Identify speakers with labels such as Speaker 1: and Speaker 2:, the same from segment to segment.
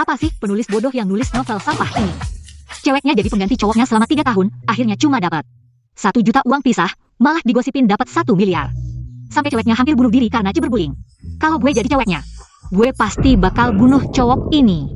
Speaker 1: Apa sih penulis bodoh yang nulis novel sampah ini? Ceweknya jadi pengganti cowoknya selama 3 tahun, akhirnya cuma dapat 1 juta uang pisah, malah digosipin dapat 1 miliar. Sampai ceweknya hampir bunuh diri karena cyberbullying. Kalau gue jadi ceweknya, gue pasti bakal bunuh cowok ini.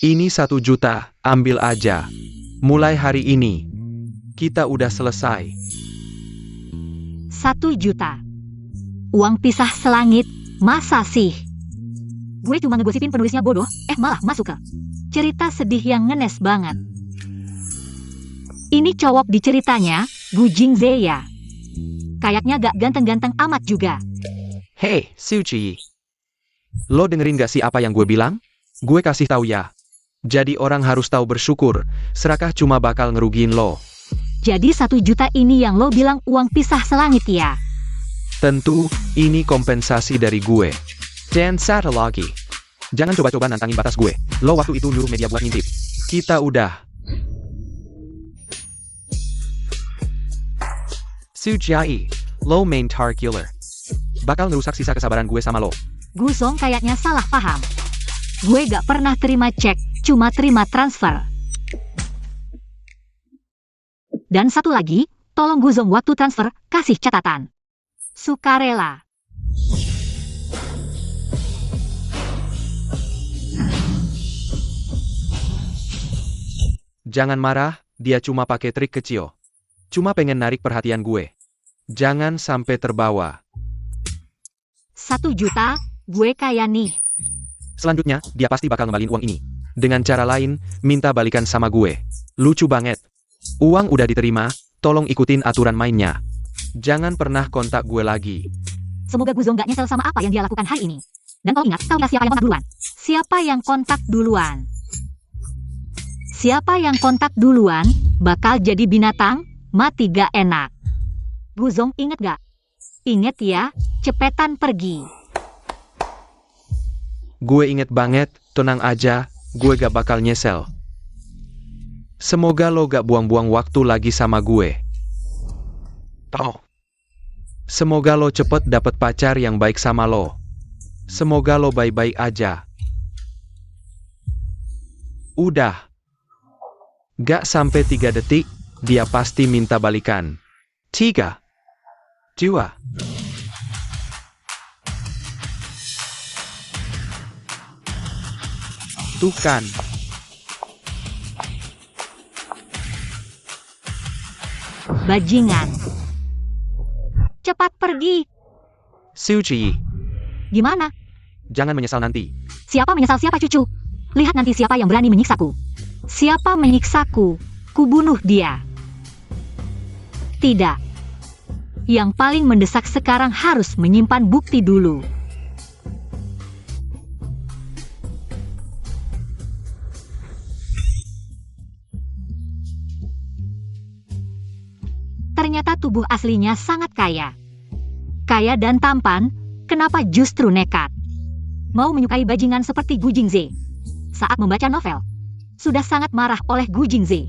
Speaker 2: Ini 1 juta, ambil aja. Mulai hari ini, kita udah selesai.
Speaker 1: 1 juta. Uang pisah selangit, masa sih? Gue cuma ngegosipin penulisnya bodoh, malah masuk ke cerita sedih yang ngenes banget. Ini cowok di ceritanya, Gu Jingze ya. Kayaknya gak ganteng-ganteng amat juga.
Speaker 2: Hei, Suci. Lo dengerin gak sih apa yang gue bilang? Gue kasih tahu ya. Jadi orang harus tahu bersyukur, serakah cuma bakal ngerugiin lo.
Speaker 1: Jadi 1 juta ini yang lo bilang uang pisah selangit ya?
Speaker 2: Tentu, ini kompensasi dari gue. Dan satu lagi. Jangan coba-coba nantangin batas gue. Lo waktu itu nyuruh media buat ngintip. Kita udah. Suci, lo main tar killer. Bakal ngerusak sisa kesabaran gue sama lo.
Speaker 1: Guzong kayaknya salah paham. Gue gak pernah terima cek, cuma terima transfer. Dan satu lagi, tolong Guzong waktu transfer, kasih catatan. Sukarela.
Speaker 2: Jangan marah, dia cuma pakai trik kecil. Cuma pengen narik perhatian gue. Jangan sampai terbawa.
Speaker 1: 1 juta, gue kaya nih.
Speaker 2: Selanjutnya, dia pasti bakal ngembalin uang ini. Dengan cara lain, minta balikan sama gue. Lucu banget. Uang udah diterima, tolong ikutin aturan mainnya. Jangan pernah kontak gue lagi.
Speaker 1: Semoga Guzong gak nyesel sama apa yang dia lakukan hari ini. Dan kalau ingat, tahu gak siapa yang kontak duluan? Siapa yang kontak duluan? Siapa yang kontak duluan, bakal jadi binatang, mati gak enak. Guzong inget gak? Inget ya, cepetan pergi.
Speaker 2: Gue inget banget, tenang aja, gue gak bakal nyesel. Semoga lo gak buang-buang waktu lagi sama gue. Toh. Semoga lo cepet dapet pacar yang baik sama lo. Semoga lo baik-baik aja. Udah. Gak sampai 3 detik, dia pasti minta balikan. 3, 2. Tuh kan.
Speaker 1: Bajingan. Cepat pergi.
Speaker 2: Suci.
Speaker 1: Gimana?
Speaker 2: Jangan menyesal nanti.
Speaker 1: Siapa menyesal siapa cucu? Lihat nanti siapa yang berani menyiksaku. Siapa menyiksaku? Kubunuh dia. Tidak. Yang paling mendesak sekarang harus menyimpan bukti dulu. Ternyata tubuh aslinya sangat kaya. Kaya dan tampan, kenapa justru nekat? Mau menyukai bajingan seperti Gu Jingze. Saat membaca novel, sudah sangat marah oleh Gu Jingze.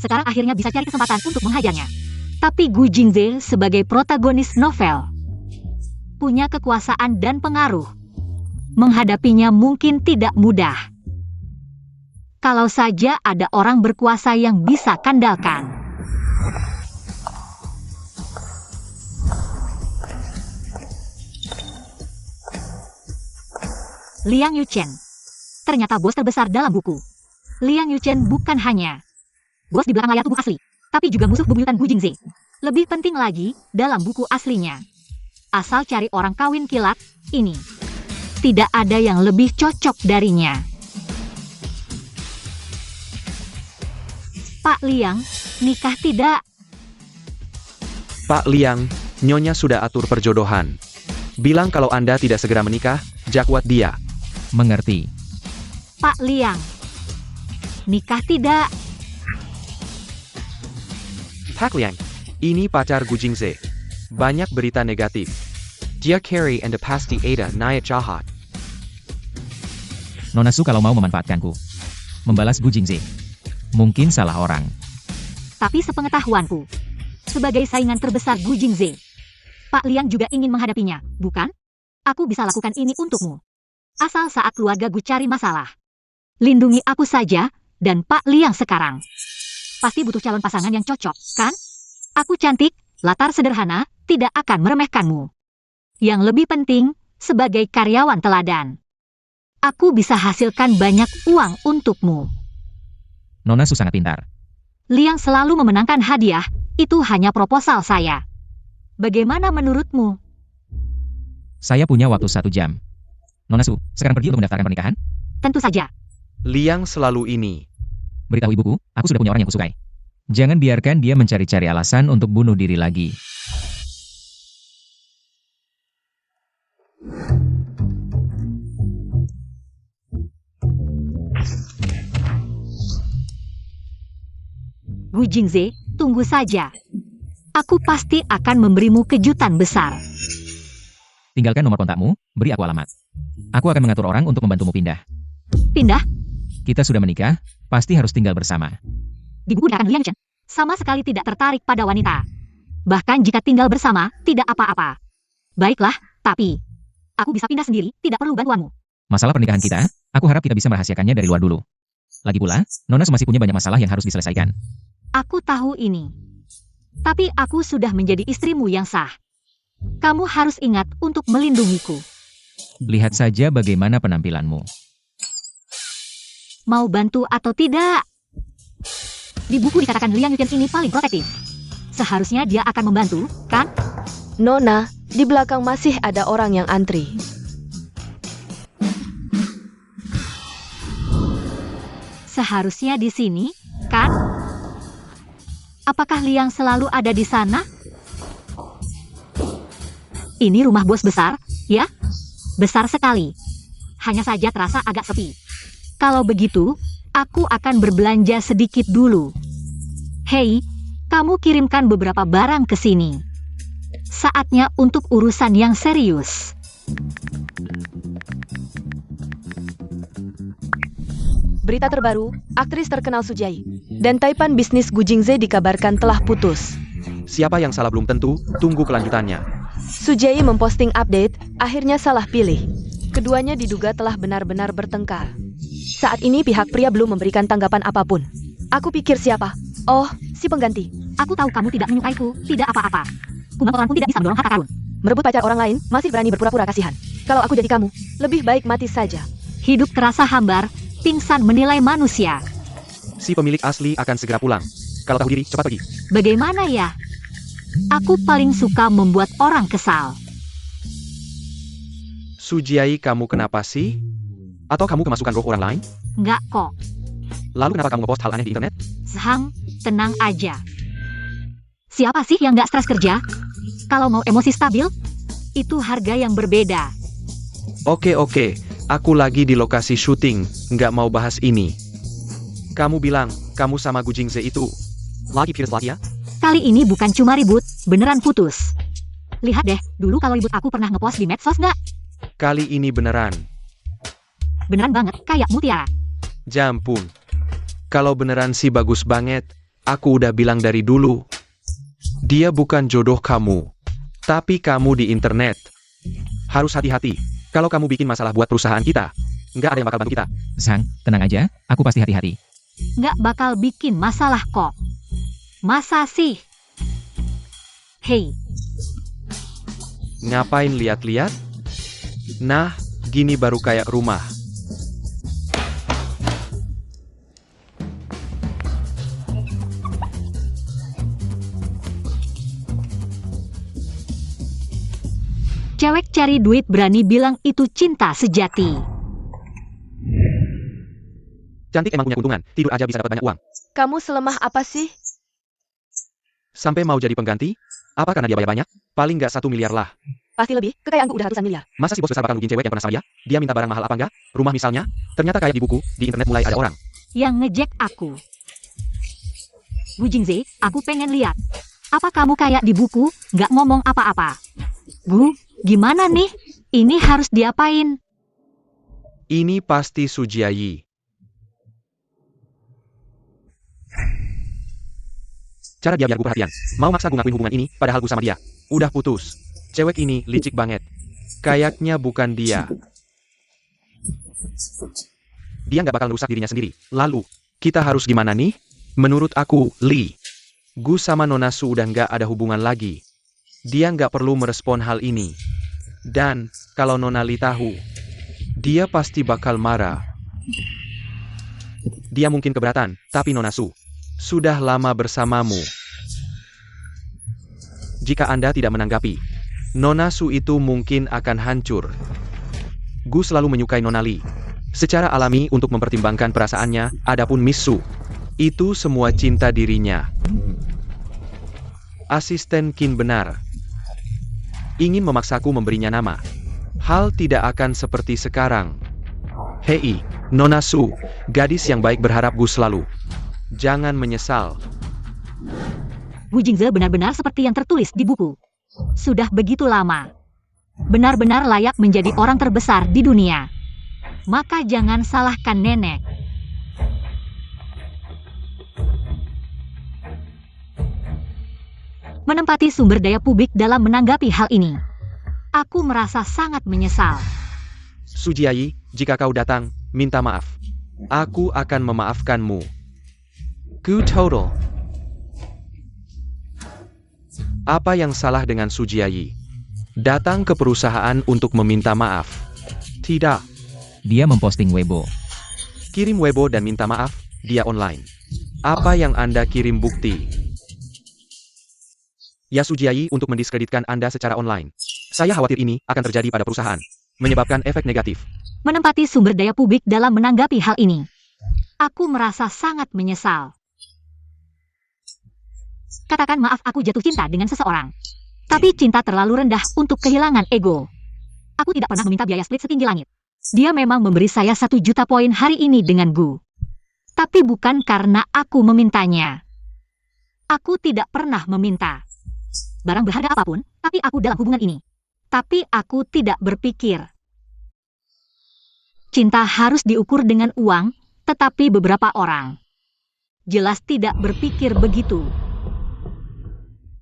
Speaker 1: Sekarang akhirnya bisa cari kesempatan untuk menghajarnya. Tapi Gu Jingze sebagai protagonis novel, punya kekuasaan dan pengaruh. Menghadapinya mungkin tidak mudah. Kalau saja ada orang berkuasa yang bisa kandalkan. Liang Yuchen. Ternyata bos terbesar dalam buku. Liang Yuchen bukan hanya bos di belakang layar tubuh asli, tapi juga musuh bebuyutan Gu Jingze. Lebih penting lagi, dalam buku aslinya, asal cari orang kawin kilat, ini tidak ada yang lebih cocok darinya. Pak Liang, nikah tidak?
Speaker 2: Pak Liang, Nyonya sudah atur perjodohan. Bilang kalau Anda tidak segera menikah, jakwat dia.
Speaker 3: Mengerti.
Speaker 1: Pak Liang, nikah tidak?
Speaker 2: Pak Liang, ini pacar Gu Jingze. Banyak berita negatif. Dia carry and pasti ada niat jahat.
Speaker 3: Nona Su kalau mau memanfaatkanku. Membalas Gu Jingze. Mungkin salah orang.
Speaker 1: Tapi sepengetahuanku, sebagai saingan terbesar Gu Jingze, Pak Liang juga ingin menghadapinya, bukan? Aku bisa lakukan ini untukmu. Asal saat keluarga Gu cari masalah. Lindungi aku saja, dan Pak Liang sekarang. Pasti butuh calon pasangan yang cocok, kan? Aku cantik, latar sederhana, tidak akan meremehkanmu. Yang lebih penting, sebagai karyawan teladan. Aku bisa hasilkan banyak uang untukmu.
Speaker 3: Nona Su sangat pintar.
Speaker 1: Liang selalu memenangkan hadiah, itu hanya proposal saya. Bagaimana menurutmu?
Speaker 3: Saya punya waktu 1 jam. Nona Su, sekarang pergi untuk mendaftarkan pernikahan?
Speaker 1: Tentu saja.
Speaker 2: Liang selalu ini.
Speaker 3: Beritahu ibuku, aku sudah punya orang yang kusukai. Jangan biarkan dia mencari-cari alasan untuk bunuh diri lagi.
Speaker 1: Gu Jingze, tunggu saja. Aku pasti akan memberimu kejutan besar.
Speaker 3: Tinggalkan nomor kontakmu, beri aku alamat. Aku akan mengatur orang untuk membantumu pindah.
Speaker 1: Pindah?
Speaker 3: Kita sudah menikah, pasti harus tinggal bersama.
Speaker 1: Di buku akan Liang Chen, sama sekali tidak tertarik pada wanita. Bahkan jika tinggal bersama, tidak apa-apa. Baiklah, tapi aku bisa pindah sendiri, tidak perlu bantuanmu.
Speaker 3: Masalah pernikahan kita, aku harap kita bisa merahasiakannya dari luar dulu. Lagi pula, Nona Su masih punya banyak masalah yang harus diselesaikan.
Speaker 1: Aku tahu ini. Tapi aku sudah menjadi istrimu yang sah. Kamu harus ingat untuk melindungiku.
Speaker 3: Lihat saja bagaimana penampilanmu.
Speaker 1: Mau bantu atau tidak? Di buku dikatakan Liang Yuqian ini paling protektif. Seharusnya dia akan membantu, kan?
Speaker 4: Nona, di belakang masih ada orang yang antri.
Speaker 1: Seharusnya di sini, kan? Apakah Liang selalu ada di sana? Ini rumah bos besar, ya? Besar sekali. Hanya saja terasa agak sepi. Kalau begitu, aku akan berbelanja sedikit dulu. Hei, kamu kirimkan beberapa barang ke sini. Saatnya untuk urusan yang serius.
Speaker 4: Berita terbaru, aktris terkenal Sujai dan taipan bisnis Gu Jingze dikabarkan telah putus.
Speaker 2: Siapa yang salah belum tentu, tunggu kelanjutannya.
Speaker 4: Sujai memposting update, akhirnya salah pilih. Keduanya diduga telah benar-benar bertengkar. Saat ini pihak pria belum memberikan tanggapan apapun. Aku pikir siapa? Oh, si pengganti.
Speaker 1: Aku tahu kamu tidak menyukaiku, tidak apa-apa. Kumam orang pun tidak bisa mendorong harta karun.
Speaker 4: Merebut pacar orang lain, masih berani berpura-pura kasihan. Kalau aku jadi kamu, lebih baik mati saja.
Speaker 1: Hidup terasa hambar, pingsan menilai manusia.
Speaker 2: Si pemilik asli akan segera pulang. Kalau tahu diri, cepat pergi.
Speaker 1: Bagaimana ya? Aku paling suka membuat orang kesal.
Speaker 2: Sujiai, kamu kenapa sih? Atau kamu kemasukan roh orang lain?
Speaker 1: Nggak kok.
Speaker 2: Lalu kenapa kamu ngepost hal aneh di internet?
Speaker 1: Zhang, tenang aja. Siapa sih yang nggak stres kerja? Kalau mau emosi stabil, itu harga yang berbeda.
Speaker 2: Oke, aku lagi di lokasi syuting, nggak mau bahas ini. Kamu bilang, kamu sama Gu Jingze itu lagi pierce lagi ya?
Speaker 1: Kali ini bukan cuma ribut, beneran putus. Lihat deh, dulu kalau ribut aku pernah ngepost di medsos nggak?
Speaker 2: Kali ini beneran.
Speaker 1: Beneran banget, kayak mutiara.
Speaker 2: Jampun. Kalau beneran sih bagus banget, aku udah bilang dari dulu. Dia bukan jodoh kamu, tapi kamu di internet. Harus hati-hati. Kalau kamu bikin masalah buat perusahaan kita, nggak ada yang bakal bantu kita.
Speaker 3: Zhang, tenang aja, aku pasti hati-hati.
Speaker 1: Nggak bakal bikin masalah kok. Masa sih? Hei,
Speaker 2: Ngapain lihat-lihat? Nah, gini baru kayak rumah.
Speaker 1: cewek cari duit berani bilang itu cinta sejati.
Speaker 2: Cantik emang punya keuntungan, tidur aja bisa dapat banyak uang.
Speaker 4: Kamu selemah apa sih?
Speaker 2: Sampai mau jadi pengganti? Apa karena dia bayar banyak? Paling nggak 1 miliar lah.
Speaker 4: Pasti lebih, kekayaanku udah ratusan miliar.
Speaker 2: Masa si bos besar bakal nugin cewek yang pernah sama dia? Dia minta barang mahal apa enggak? Rumah misalnya? Ternyata kayak di buku, di internet mulai ada orang
Speaker 1: Yang ngejek aku. Gu Jingze, aku pengen lihat. Apa kamu kayak di buku, nggak ngomong apa-apa? Gu, gimana nih? Ini harus diapain?
Speaker 2: Ini pasti Sujiayi. Cara dia biar gue perhatian. Mau maksa gue ngakuin hubungan ini, padahal gue sama dia udah putus. Cewek ini licik banget. Kayaknya bukan dia. Dia nggak bakal rusak dirinya sendiri. Lalu, kita harus gimana nih? Menurut aku, Lee, Gu sama Nona Su udah nggak ada hubungan lagi. Dia nggak perlu merespon hal ini. Dan, kalau Nona Lee tahu, dia pasti bakal marah. Dia mungkin keberatan, tapi Nona Su sudah lama bersamamu. Jika Anda tidak menanggapi, Nona Su itu mungkin akan hancur. Gu selalu menyukai Nona Lee secara alami untuk mempertimbangkan perasaannya, adapun Miss Su, itu semua cinta dirinya. Asisten Qin benar. Ingin memaksaku memberinya nama. Hal tidak akan seperti sekarang. Hei, Nona Su, gadis yang baik berharap Gu selalu. Jangan menyesal.
Speaker 1: Gu Jingze benar-benar seperti yang tertulis di buku. Sudah begitu lama. Benar-benar layak menjadi orang terbesar di dunia. Maka jangan salahkan nenek. Menempati sumber daya publik dalam menanggapi hal ini. Aku merasa sangat menyesal.
Speaker 2: Sujiayi, jika kau datang, minta maaf. Aku akan memaafkanmu. Gu total. Apa yang salah dengan Sujiayi? Datang ke perusahaan untuk meminta maaf. Tidak.
Speaker 3: Dia memposting Weibo.
Speaker 2: Kirim Weibo dan minta maaf, dia online. Apa yang Anda kirim bukti? Ya Sujiayi untuk mendiskreditkan Anda secara online. Saya khawatir ini akan terjadi pada perusahaan. Menyebabkan efek negatif.
Speaker 1: Menempati sumber daya publik dalam menanggapi hal ini. Aku merasa sangat menyesal. Katakan maaf aku jatuh cinta dengan seseorang. Tapi cinta terlalu rendah untuk kehilangan ego. Aku tidak pernah meminta biaya split setinggi langit. Dia memang memberi saya 1 juta poin hari ini dengan Gu. Tapi bukan karena aku memintanya. Aku tidak pernah meminta barang berharga apapun, tapi aku dalam hubungan ini. Tapi aku tidak berpikir. Cinta harus diukur dengan uang, tetapi beberapa orang jelas tidak berpikir begitu.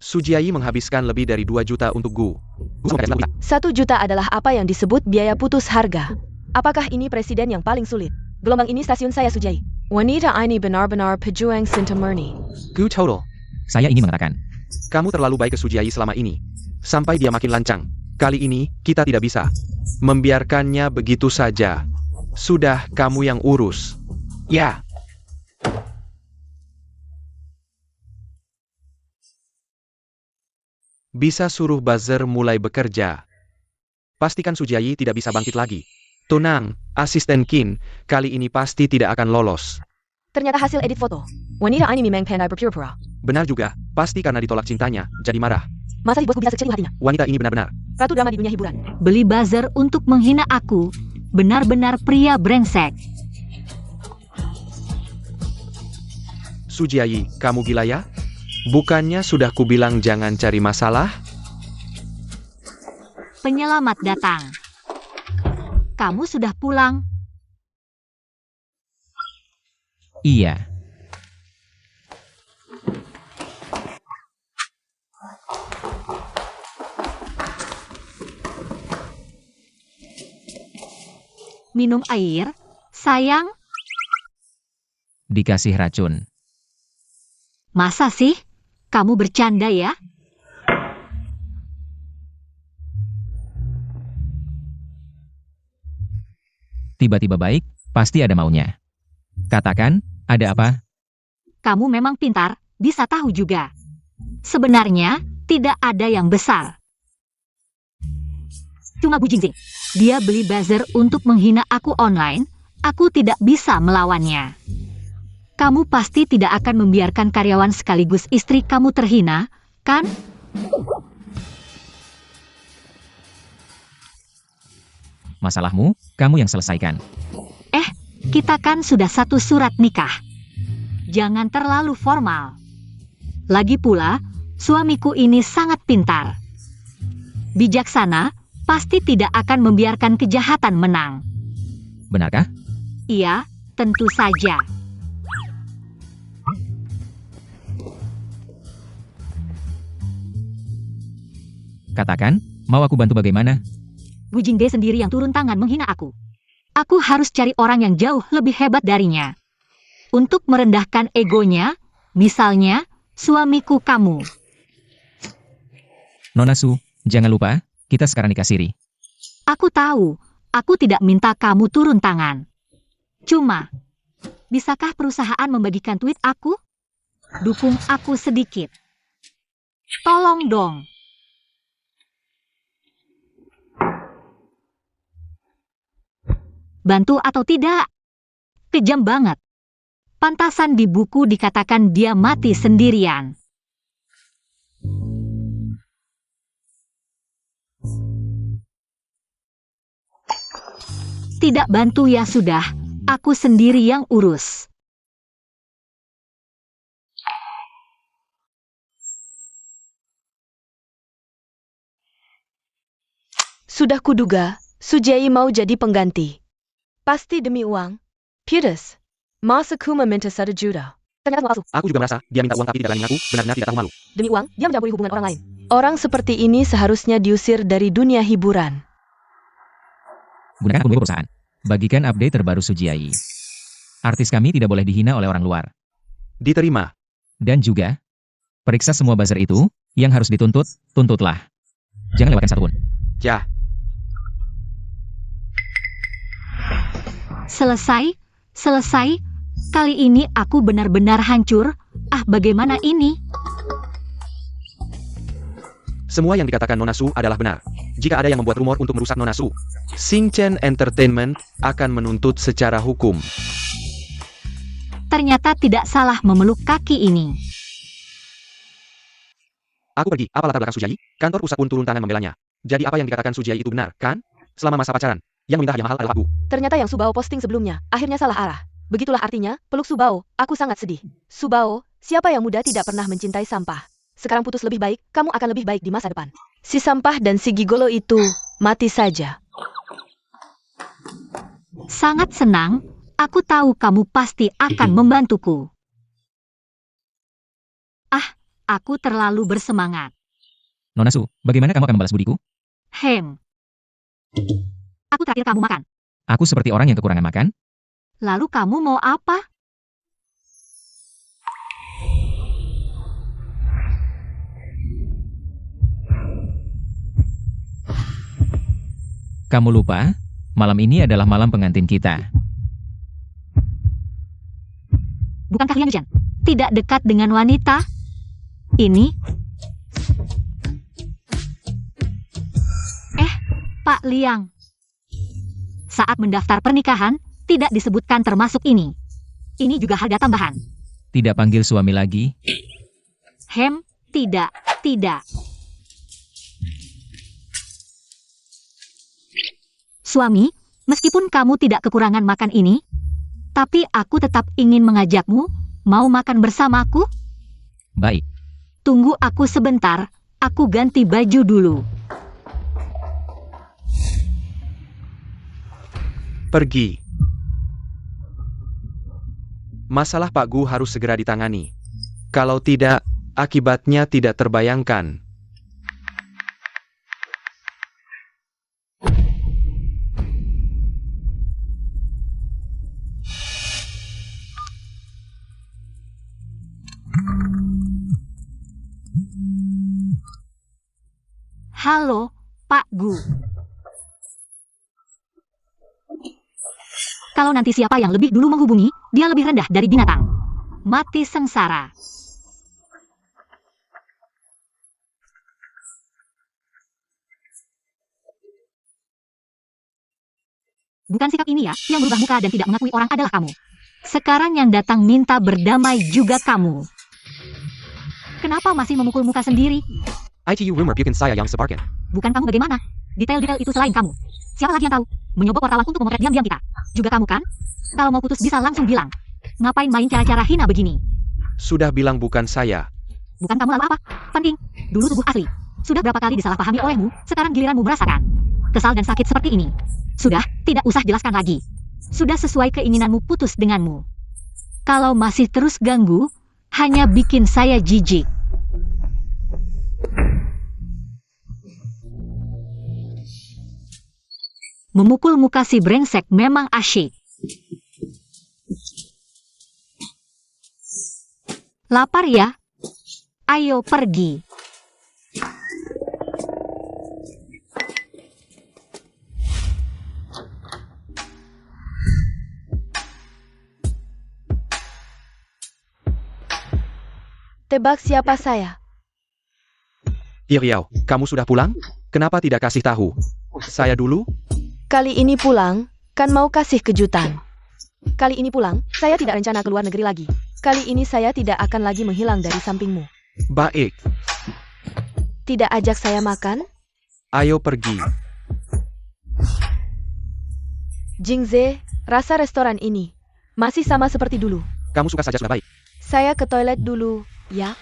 Speaker 2: Sujiayi menghabiskan lebih dari 2 juta untuk Gu.
Speaker 4: 1 juta adalah apa yang disebut biaya putus harga. Apakah ini presiden yang paling sulit? Gelombang ini stasiun saya, Sujiayi. Wanita ini benar-benar pejuang cinta murni.
Speaker 2: Gu total.
Speaker 3: Saya ingin mengatakan,
Speaker 2: Kamu terlalu baik ke Sujiayi selama ini. Sampai dia makin lancang. Kali ini, kita tidak bisa membiarkannya begitu saja. Sudah kamu yang urus. Ya. Bisa suruh buzzer mulai bekerja. Pastikan Sujiayi tidak bisa bangkit lagi. Tenang, asisten Qin, kali ini pasti tidak akan lolos.
Speaker 4: Ternyata hasil edit foto. Wanita ini memang pandai berpura-pura.
Speaker 2: Benar juga, pasti karena ditolak cintanya, jadi marah.
Speaker 4: Masa dibuatku bisa sekecil hatinya?
Speaker 2: Wanita ini benar-benar.
Speaker 4: Ratu drama di dunia hiburan.
Speaker 1: Beli buzzer untuk menghina aku. Benar-benar pria brengsek.
Speaker 2: Sujiayi, kamu gila ya? Bukannya sudah kubilang jangan cari masalah?
Speaker 1: Penyelamat datang. Kamu sudah pulang.
Speaker 3: iya.
Speaker 1: Minum air, sayang.
Speaker 3: Dikasih racun.
Speaker 1: Masa sih? Kamu bercanda ya?
Speaker 3: Tiba-tiba baik, pasti ada maunya. Katakan, ada apa?
Speaker 1: Kamu memang pintar, bisa tahu juga. Sebenarnya, tidak ada yang besar. Cuma Bu Jingxing. Dia beli buzzer untuk menghina aku online, aku tidak bisa melawannya. Kamu pasti tidak akan membiarkan karyawan sekaligus istri kamu terhina, kan?
Speaker 3: Masalahmu, kamu yang selesaikan.
Speaker 1: Kita kan sudah satu surat nikah. Jangan terlalu formal. Lagi pula, suamiku ini sangat pintar. Bijaksana, pasti tidak akan membiarkan kejahatan menang.
Speaker 3: Benarkah?
Speaker 1: Iya, tentu saja.
Speaker 3: Katakan, mau aku bantu bagaimana?
Speaker 1: Gu Jingde sendiri yang turun tangan menghina aku. Aku harus cari orang yang jauh lebih hebat darinya. Untuk merendahkan egonya, misalnya, suamiku kamu.
Speaker 3: Nona Su, jangan lupa, kita sekarang nikah siri.
Speaker 1: Aku tahu, aku tidak minta kamu turun tangan. Cuma, bisakah perusahaan membagikan tweet aku? Dukung aku sedikit. Tolong dong. Bantu atau tidak? Kejam banget. Pantasan di buku dikatakan dia mati sendirian. Tidak bantu ya sudah, aku sendiri yang urus.
Speaker 4: Sudah kuduga, Sujei mau jadi pengganti. Pasti demi uang. Putus. Masa ku meminta 1 juta. Ternyata palsu.
Speaker 2: Aku juga merasa, dia minta uang tapi tidak berani mengaku, benar-benar tidak tahu malu.
Speaker 4: Demi uang, dia mencampuri hubungan orang lain. Orang seperti ini seharusnya diusir dari dunia hiburan.
Speaker 3: Gunakan akun Weibo perusahaan. Bagikan update terbaru Sujiai. Artis kami tidak boleh dihina oleh orang luar.
Speaker 2: Diterima.
Speaker 3: Dan juga, periksa semua buzzer itu, yang harus dituntut, tuntutlah. Jangan lewatkan satu pun.
Speaker 2: Ya,
Speaker 1: Selesai, selesai. Kali ini aku benar-benar hancur. Ah, bagaimana ini?
Speaker 2: semua yang dikatakan Nona Su adalah benar. Jika ada yang membuat rumor untuk merusak Nona Su, Shin-chan Entertainment akan menuntut secara hukum.
Speaker 1: Ternyata tidak salah memeluk kaki ini.
Speaker 2: Aku pergi, apa latar belakang Sujai? Kantor pusat pun turun tangan membelanya. Jadi apa yang dikatakan Sujai itu benar, kan? Selama masa pacaran, yang meminta hadiah mahal adalah aku.
Speaker 4: Ternyata yang Subao posting sebelumnya, akhirnya salah arah. Begitulah artinya, peluk Subao, aku sangat sedih. Subao, siapa yang muda tidak pernah mencintai sampah? Sekarang putus lebih baik, kamu akan lebih baik di masa depan. Si sampah dan si gigolo itu, mati saja.
Speaker 1: Sangat senang, aku tahu kamu pasti akan membantuku. Ah, aku terlalu bersemangat.
Speaker 3: Nona Su, bagaimana kamu akan membalas budiku?
Speaker 1: Aku traktir kamu makan.
Speaker 3: Aku seperti orang yang kekurangan makan?
Speaker 1: Lalu kamu mau apa?
Speaker 3: Kamu lupa, malam ini adalah malam pengantin kita.
Speaker 1: Bukankah Liang Yujian tidak dekat dengan wanita? Ini? Pak Liang. Saat mendaftar pernikahan, tidak disebutkan termasuk ini. Ini juga harga tambahan.
Speaker 3: Tidak panggil suami lagi?
Speaker 1: Tidak. Suami, meskipun kamu tidak kekurangan makan ini, tapi aku tetap ingin mengajakmu, mau makan bersamaku?
Speaker 3: Baik.
Speaker 1: Tunggu aku sebentar, aku ganti baju dulu.
Speaker 2: Pergi. Masalah Pak Gu harus segera ditangani. Kalau tidak, akibatnya tidak terbayangkan.
Speaker 1: Halo, Pak Gu. Kalau nanti siapa yang lebih dulu menghubungi, dia lebih rendah dari binatang. Mati sengsara. Bukan sikap ini ya, yang berubah muka dan tidak mengakui orang adalah kamu. Sekarang yang datang minta berdamai juga kamu. Kenapa masih memukul muka sendiri?
Speaker 2: ITU rumor bikin saya yang sebarkan.
Speaker 1: Bukan kamu bagaimana? Detail-detail itu selain kamu. Siapa lagi yang tahu? Menyogok wartawan untuk memotret diam-diam kita. Juga kamu kan? Kalau mau putus bisa langsung bilang. Ngapain main cara-cara hina begini?
Speaker 2: Sudah bilang bukan saya.
Speaker 1: Bukan kamu lalu apa? Penting. Dulu tubuh asli. Sudah berapa kali disalahpahami olehmu, sekarang giliranmu merasakan. Kesal dan sakit seperti ini. Sudah, tidak usah jelaskan lagi. Sudah sesuai keinginanmu putus denganmu. Kalau masih terus ganggu, hanya bikin saya jijik. Memukul muka si brengsek memang asyik. Lapar ya? Ayo pergi.
Speaker 4: Tebak siapa saya?
Speaker 2: Iriau, kamu sudah pulang? Kenapa tidak kasih tahu? Saya dulu?
Speaker 4: Kali ini pulang, kan mau kasih kejutan. Kali ini pulang, saya tidak rencana keluar negeri lagi. Kali ini saya tidak akan lagi menghilang dari sampingmu.
Speaker 2: Baik,
Speaker 4: Tidak ajak saya makan?
Speaker 2: ayo pergi.
Speaker 4: Jingze, rasa restoran ini masih sama seperti dulu.
Speaker 2: Kamu suka saja sudah baik.
Speaker 4: Saya ke toilet dulu, ya.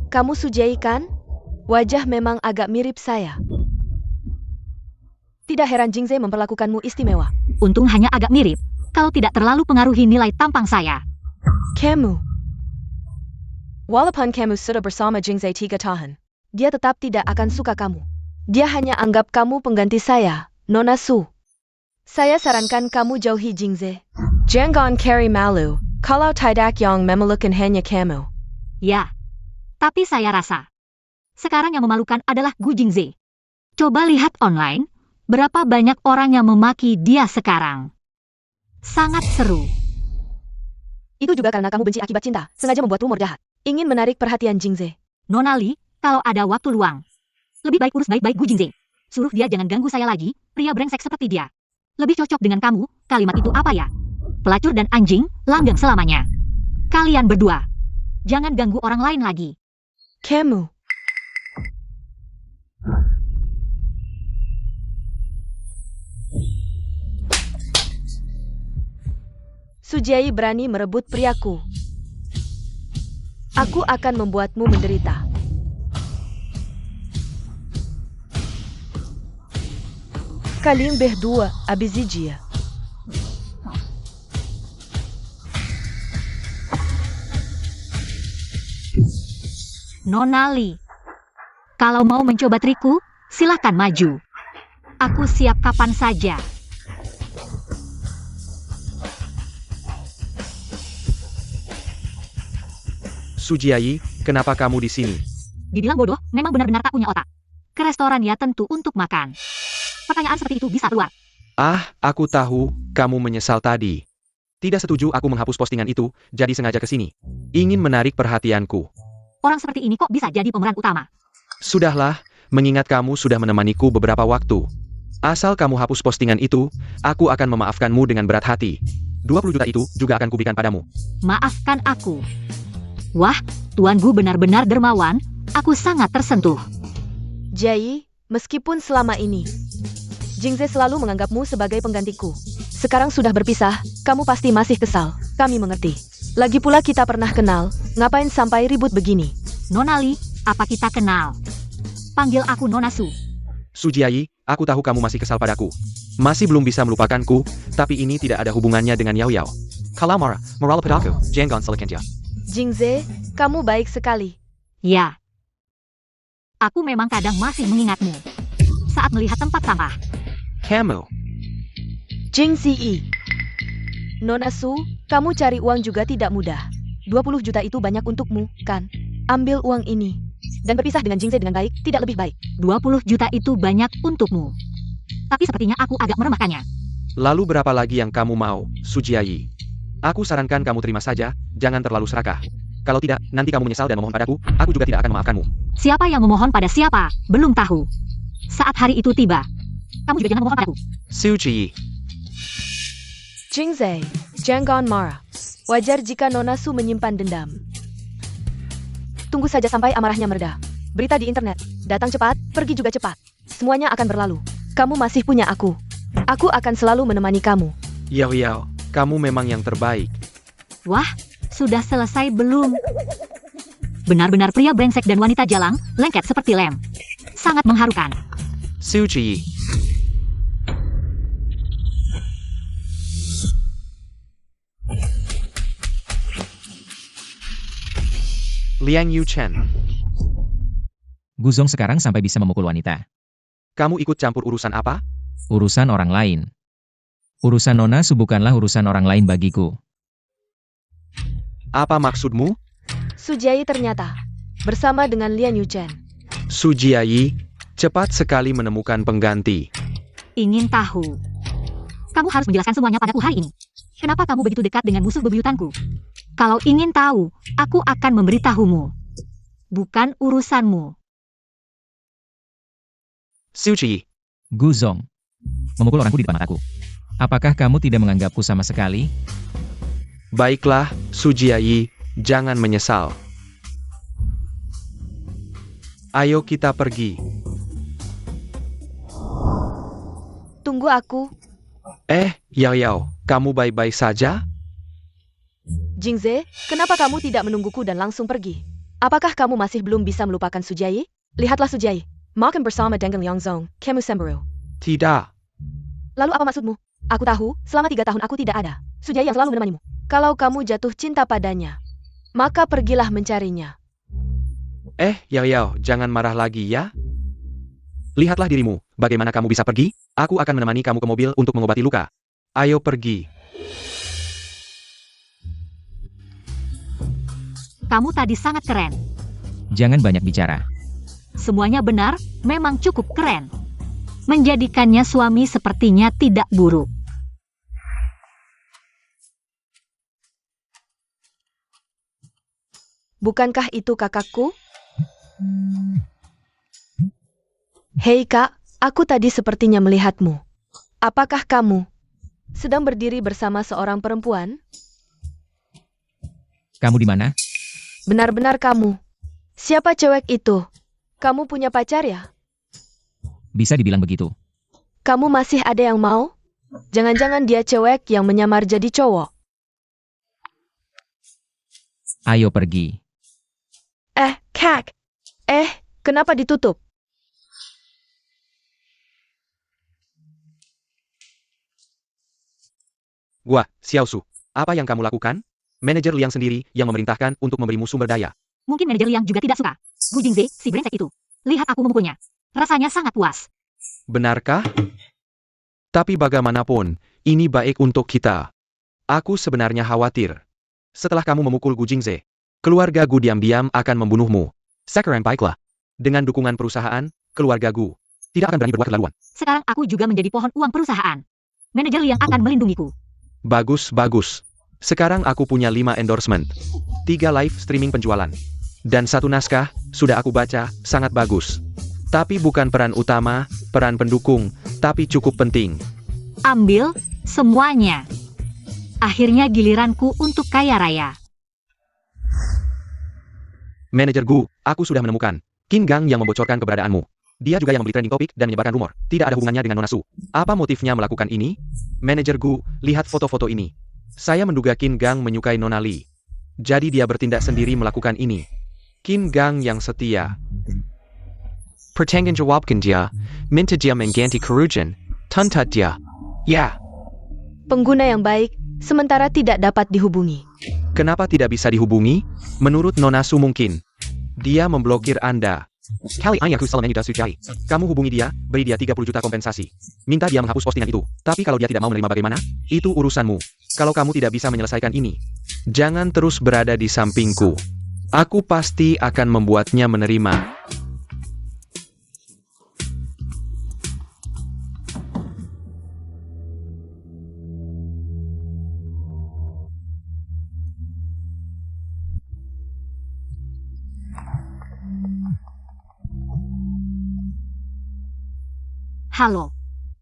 Speaker 4: Kamu Sujai kan? Wajah memang agak mirip saya. Tidak heran Jingze memperlakukanmu istimewa.
Speaker 1: Untung hanya agak mirip. Kalau tidak terlalu pengaruhi nilai tampang saya.
Speaker 4: Kamu. Walaupun kamu sudah bersama Jingze 3 tahun, dia tetap tidak akan suka kamu. Dia hanya anggap kamu pengganti saya, Nona Su. Saya sarankan kamu jauhi Jingze. Jangan cari malu, kalau tidak yang memerlukan hanya kamu.
Speaker 1: Ya. Tapi saya rasa, sekarang yang memalukan adalah Gu Jingze. Coba lihat online, berapa banyak orang yang memaki dia sekarang. Sangat seru.
Speaker 4: Itu juga karena kamu benci akibat cinta, sengaja membuat rumor jahat. Ingin menarik perhatian Jingze.
Speaker 1: Nona Li, kalau ada waktu luang, lebih baik urus baik-baik Gu Jingze. Suruh dia jangan ganggu saya lagi, pria brengsek seperti dia. Lebih cocok dengan kamu, kalimat itu apa ya? Pelacur dan anjing, langgeng selamanya. Kalian berdua, jangan ganggu orang lain lagi.
Speaker 4: Kamu. Sujai berani merebut priaku. Aku akan membuatmu menderita. Kalian berdua abizijia.
Speaker 1: Nona Li, kalau mau mencoba trikku, silakan maju. Aku siap kapan saja.
Speaker 2: Sujiai, kenapa kamu di sini?
Speaker 1: Dibilang bodoh, memang benar-benar tak punya otak. Ke restoran ya tentu untuk makan. Pertanyaan seperti itu bisa keluar.
Speaker 2: Ah, aku tahu, kamu menyesal tadi. Tidak setuju aku menghapus postingan itu, jadi sengaja ke sini. Ingin menarik perhatianku.
Speaker 1: Orang seperti ini kok bisa jadi pemeran utama?
Speaker 2: Sudahlah, mengingat kamu sudah menemaniku beberapa waktu. Asal kamu hapus postingan itu, aku akan memaafkanmu dengan berat hati. 20 juta itu juga akan kuberikan padamu.
Speaker 1: Maafkan aku. Wah, Tuan Gu benar-benar dermawan, aku sangat tersentuh.
Speaker 4: Jai, meskipun selama ini Jingze selalu menganggapmu sebagai penggantiku, sekarang sudah berpisah, kamu pasti masih kesal. Kami mengerti. Lagi pula kita pernah kenal, ngapain sampai ribut begini?
Speaker 1: Nona Li, apa kita kenal? Panggil aku Nona Su.
Speaker 2: Sujiai, aku tahu kamu masih kesal padaku. Masih belum bisa melupakanku, tapi ini tidak ada hubungannya dengan Yao Yao. Kalau marah, moral padaku, jangan selekenja.
Speaker 4: Jingze, kamu baik sekali.
Speaker 1: Ya. Aku memang kadang masih mengingatmu. Saat melihat tempat sampah.
Speaker 2: Kamu.
Speaker 4: Jingzi. Nona Su, kamu cari uang juga tidak mudah. 20 juta itu banyak untukmu, kan? Ambil uang ini. Dan berpisah dengan Jingze dengan baik, tidak lebih baik.
Speaker 1: 20 juta itu banyak untukmu. Tapi sepertinya aku agak meremehkannya.
Speaker 2: Lalu berapa lagi yang kamu mau, Sujiai? Aku sarankan kamu terima saja, jangan terlalu serakah. Kalau tidak, nanti kamu menyesal dan memohon padaku, aku juga tidak akan memaafkanmu.
Speaker 1: Siapa yang memohon pada siapa? Belum tahu. Saat hari itu tiba, kamu juga jangan memohon padaku.
Speaker 2: Suji.
Speaker 4: Jingze, jangan marah. Wajar jika Nona Su menyimpan dendam. Tunggu saja sampai amarahnya mereda. Berita di internet, datang cepat, pergi juga cepat. Semuanya akan berlalu. Kamu masih punya aku. Aku akan selalu menemani kamu.
Speaker 2: Yao Yao, kamu memang yang terbaik.
Speaker 1: Wah, sudah selesai belum? Benar-benar pria brengsek dan wanita jalang, lengket seperti lem. Sangat mengharukan.
Speaker 2: Suji. Liang Yuchen,
Speaker 3: Guzong sekarang sampai bisa memukul wanita.
Speaker 2: kamu ikut campur urusan apa?
Speaker 3: Urusan orang lain. Urusan Nona Su bukanlah urusan orang lain bagiku.
Speaker 2: Apa maksudmu?
Speaker 4: Sujiayi ternyata bersama dengan Lian Yuchen.
Speaker 2: Sujiayi, cepat sekali menemukan pengganti.
Speaker 1: Ingin tahu. Kamu harus menjelaskan semuanya padaku hari ini. Kenapa kamu begitu dekat dengan musuh bebuyutanku? Kalau ingin tahu, aku akan memberitahumu. Bukan urusanmu.
Speaker 2: Suji,
Speaker 3: Guzong. Memukul orangku di depan mataku. Apakah kamu tidak menganggapku sama sekali?
Speaker 2: baiklah, Sujiayi, jangan menyesal. Ayo kita pergi.
Speaker 4: Tunggu aku,
Speaker 2: Yao Yao, kamu baik-baik saja?
Speaker 4: Jingze, kenapa kamu tidak menungguku dan langsung pergi? Apakah kamu masih belum bisa melupakan Sujiayi? Lihatlah Sujiayi, makan bersama dengan Liang Zong, Kemu Semberu.
Speaker 2: Tidak.
Speaker 4: Lalu apa maksudmu? Aku tahu, selama 3 tahun aku tidak ada. Sujiayi yang selalu menemanimu. Kalau kamu jatuh cinta padanya, maka pergilah mencarinya.
Speaker 2: Yao Yao, jangan marah lagi ya. Lihatlah dirimu, bagaimana kamu bisa pergi? Aku akan menemani kamu ke mobil untuk mengobati luka. Ayo pergi.
Speaker 1: Kamu tadi sangat keren.
Speaker 3: Jangan banyak bicara.
Speaker 1: Semuanya benar, memang cukup keren. Menjadikannya suami sepertinya tidak buruk.
Speaker 4: Bukankah itu kakakku? Hei kak, aku tadi sepertinya melihatmu. Apakah kamu sedang berdiri bersama seorang perempuan?
Speaker 3: Kamu di mana?
Speaker 4: Benar-benar kamu. Siapa cewek itu? Kamu punya pacar ya?
Speaker 3: Bisa dibilang begitu.
Speaker 4: Kamu masih ada yang mau? Jangan-jangan dia cewek yang menyamar jadi cowok.
Speaker 3: Ayo pergi.
Speaker 4: Kak. Kenapa ditutup?
Speaker 2: Gua, Xiaosu, apa yang kamu lakukan? Manajer Liang sendiri yang memerintahkan untuk memberimu sumber daya.
Speaker 1: Mungkin manajer Liang juga tidak suka. Gu Jingze, si brengsek itu. Lihat aku memukulnya. Rasanya sangat puas.
Speaker 2: Benarkah? Tapi bagaimanapun, ini baik untuk kita. Aku sebenarnya khawatir. Setelah kamu memukul Gu Jingze, keluarga Gu diam-diam akan membunuhmu. Sekarang baiklah. Dengan dukungan perusahaan, keluarga Gu tidak akan berani berbuat keterlaluan.
Speaker 1: Sekarang aku juga menjadi pohon uang perusahaan. Manajer Liang akan melindungiku.
Speaker 2: Bagus, bagus. Sekarang aku punya 5 endorsement. 3 live streaming penjualan. Dan 1 naskah, sudah aku baca, sangat bagus. Tapi bukan peran utama, peran pendukung, tapi cukup penting.
Speaker 1: Ambil semuanya. Akhirnya giliranku untuk kaya raya.
Speaker 2: Manajer Gu, aku sudah menemukan Qin Gang yang membocorkan keberadaanmu. Dia juga yang membeli trending topik dan menyebarkan rumor. Tidak ada hubungannya dengan Nona Su. Apa motifnya melakukan ini? Manajer Gu, lihat foto-foto ini. Saya menduga Qin Gang menyukai Nona Li. Jadi dia bertindak sendiri melakukan ini. Qin Gang yang setia. Pertanyaan jawabkan dia. Minta dia mengganti kerugian. Tuntut dia. Ya.
Speaker 4: Pengguna yang baik, sementara tidak dapat dihubungi.
Speaker 2: Kenapa tidak bisa dihubungi? Menurut Nona Su mungkin. Dia memblokir Anda. Kali ini aku selalu tidak Sujiayi. Kamu hubungi dia, beri dia 30 juta kompensasi. Minta dia menghapus postingan itu. Tapi kalau dia tidak mau menerima bagaimana? Itu urusanmu. Kalau kamu tidak bisa menyelesaikan ini, jangan terus berada di sampingku. Aku pasti akan membuatnya menerima.
Speaker 1: Halo,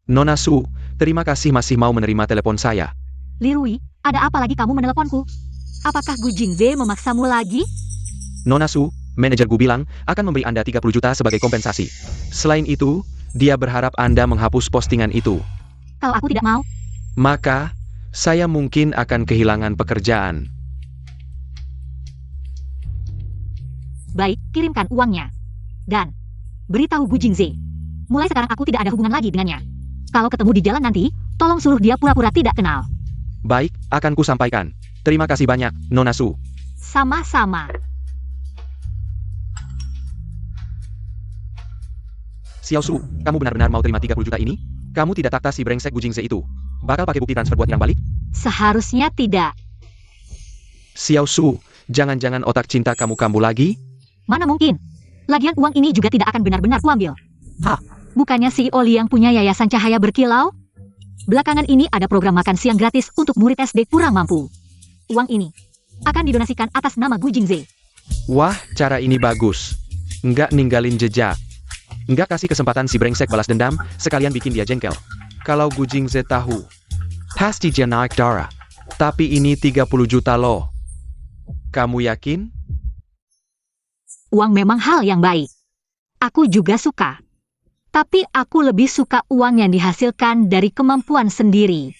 Speaker 2: Nona Su, terima kasih masih mau menerima telepon saya.
Speaker 1: Li Rui, ada apa lagi kamu meneleponku? Apakah Gu Jingze memaksamu lagi?
Speaker 2: Nona Su, manajer Gu bilang akan memberi Anda 30 juta sebagai kompensasi. Selain itu, dia berharap Anda menghapus postingan itu.
Speaker 1: Kalau aku tidak mau,
Speaker 2: Maka, saya mungkin akan kehilangan pekerjaan.
Speaker 1: Baik, kirimkan uangnya. Dan, beritahu Gu Jingze. Mulai sekarang aku tidak ada hubungan lagi dengannya. Kalau ketemu di jalan nanti, tolong suruh dia pura-pura tidak kenal.
Speaker 2: Baik, akan ku sampaikan. Terima kasih banyak, Nona Su.
Speaker 1: Sama-sama.
Speaker 2: Xiao Su, kamu benar-benar mau terima 30 juta ini? Kamu tidak takta si brengsek Gu Jingze itu. Bakal pakai bukti transfer buat nyerang balik?
Speaker 1: Seharusnya tidak.
Speaker 2: Xiao Su, jangan-jangan otak cinta kamu kambuh lagi?
Speaker 1: Mana mungkin? Lagian uang ini juga tidak akan benar-benar kuambil.
Speaker 2: Hah?
Speaker 1: Bukannya si Oli yang punya yayasan cahaya berkilau? Belakangan ini ada program makan siang gratis untuk murid SD kurang mampu. Uang ini akan didonasikan atas nama Gu Jingze.
Speaker 2: Wah, cara ini bagus. Nggak ninggalin jejak. Nggak kasih kesempatan si brengsek balas dendam, sekalian bikin dia jengkel. Kalau Gu Jingze tahu, pasti dia naik darah. Tapi ini 30 juta loh. Kamu yakin?
Speaker 1: Uang memang hal yang baik. Aku juga suka. Tapi aku lebih suka uang yang dihasilkan dari kemampuan sendiri.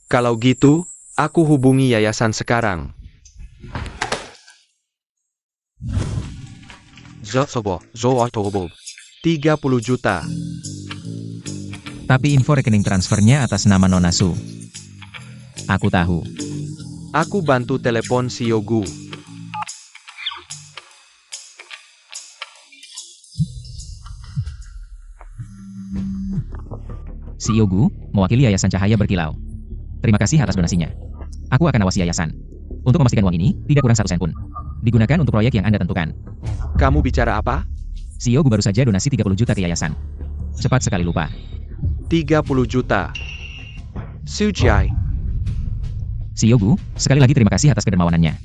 Speaker 2: Kalau gitu, aku hubungi yayasan sekarang. Zosobo, Zoatobo. 30 juta.
Speaker 3: Tapi info rekening transfernya atas nama Nona Su. Aku tahu.
Speaker 2: Aku bantu telepon si Yogu.
Speaker 3: CEO Gu, mewakili Yayasan Cahaya Berkilau. Terima kasih atas donasinya. Aku akan awasi yayasan. Untuk memastikan uang ini tidak kurang 1 sen pun. Digunakan untuk proyek yang Anda tentukan.
Speaker 2: Kamu bicara apa?
Speaker 3: CEO Gu baru saja donasi 30 juta ke yayasan. Cepat sekali lupa.
Speaker 2: 30 juta. Sujai.
Speaker 3: CEO Gu, sekali lagi terima kasih atas kedermawanannya.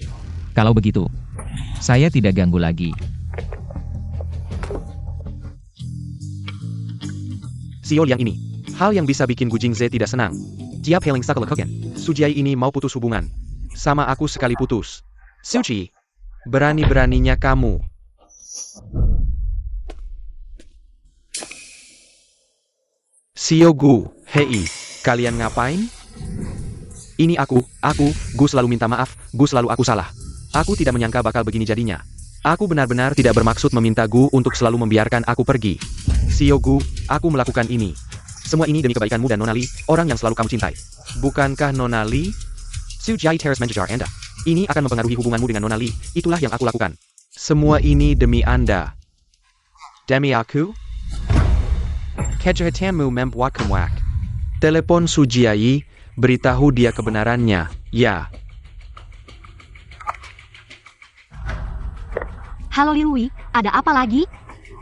Speaker 3: Kalau begitu, saya tidak ganggu lagi.
Speaker 2: Siol yang ini. Hal yang bisa bikin Gu Jingze tidak senang. Jiap Heling Sakelekegen. Sujai ini mau putus hubungan. Sama aku sekali putus. Suci. Berani-beraninya kamu. Sio Gu, hei, kalian ngapain? Ini aku, Gu selalu minta maaf, Gu selalu aku salah. Aku tidak menyangka bakal begini jadinya. Aku benar-benar tidak bermaksud meminta Gu untuk selalu membiarkan aku pergi. Sio Gu, aku melakukan ini. Semua ini demi kebaikanmu dan Nona Li, orang yang selalu kamu cintai. Bukankah Nona Li? Sujai Teres Menjajar Anda. Ini akan mempengaruhi hubunganmu dengan Nona Li, itulah yang aku lakukan. Semua ini demi Anda. Demi aku? Kejahatamu membuat kemwak. Telepon Sujiai, beritahu dia kebenarannya, ya.
Speaker 1: Halo Lilui, ada apa lagi?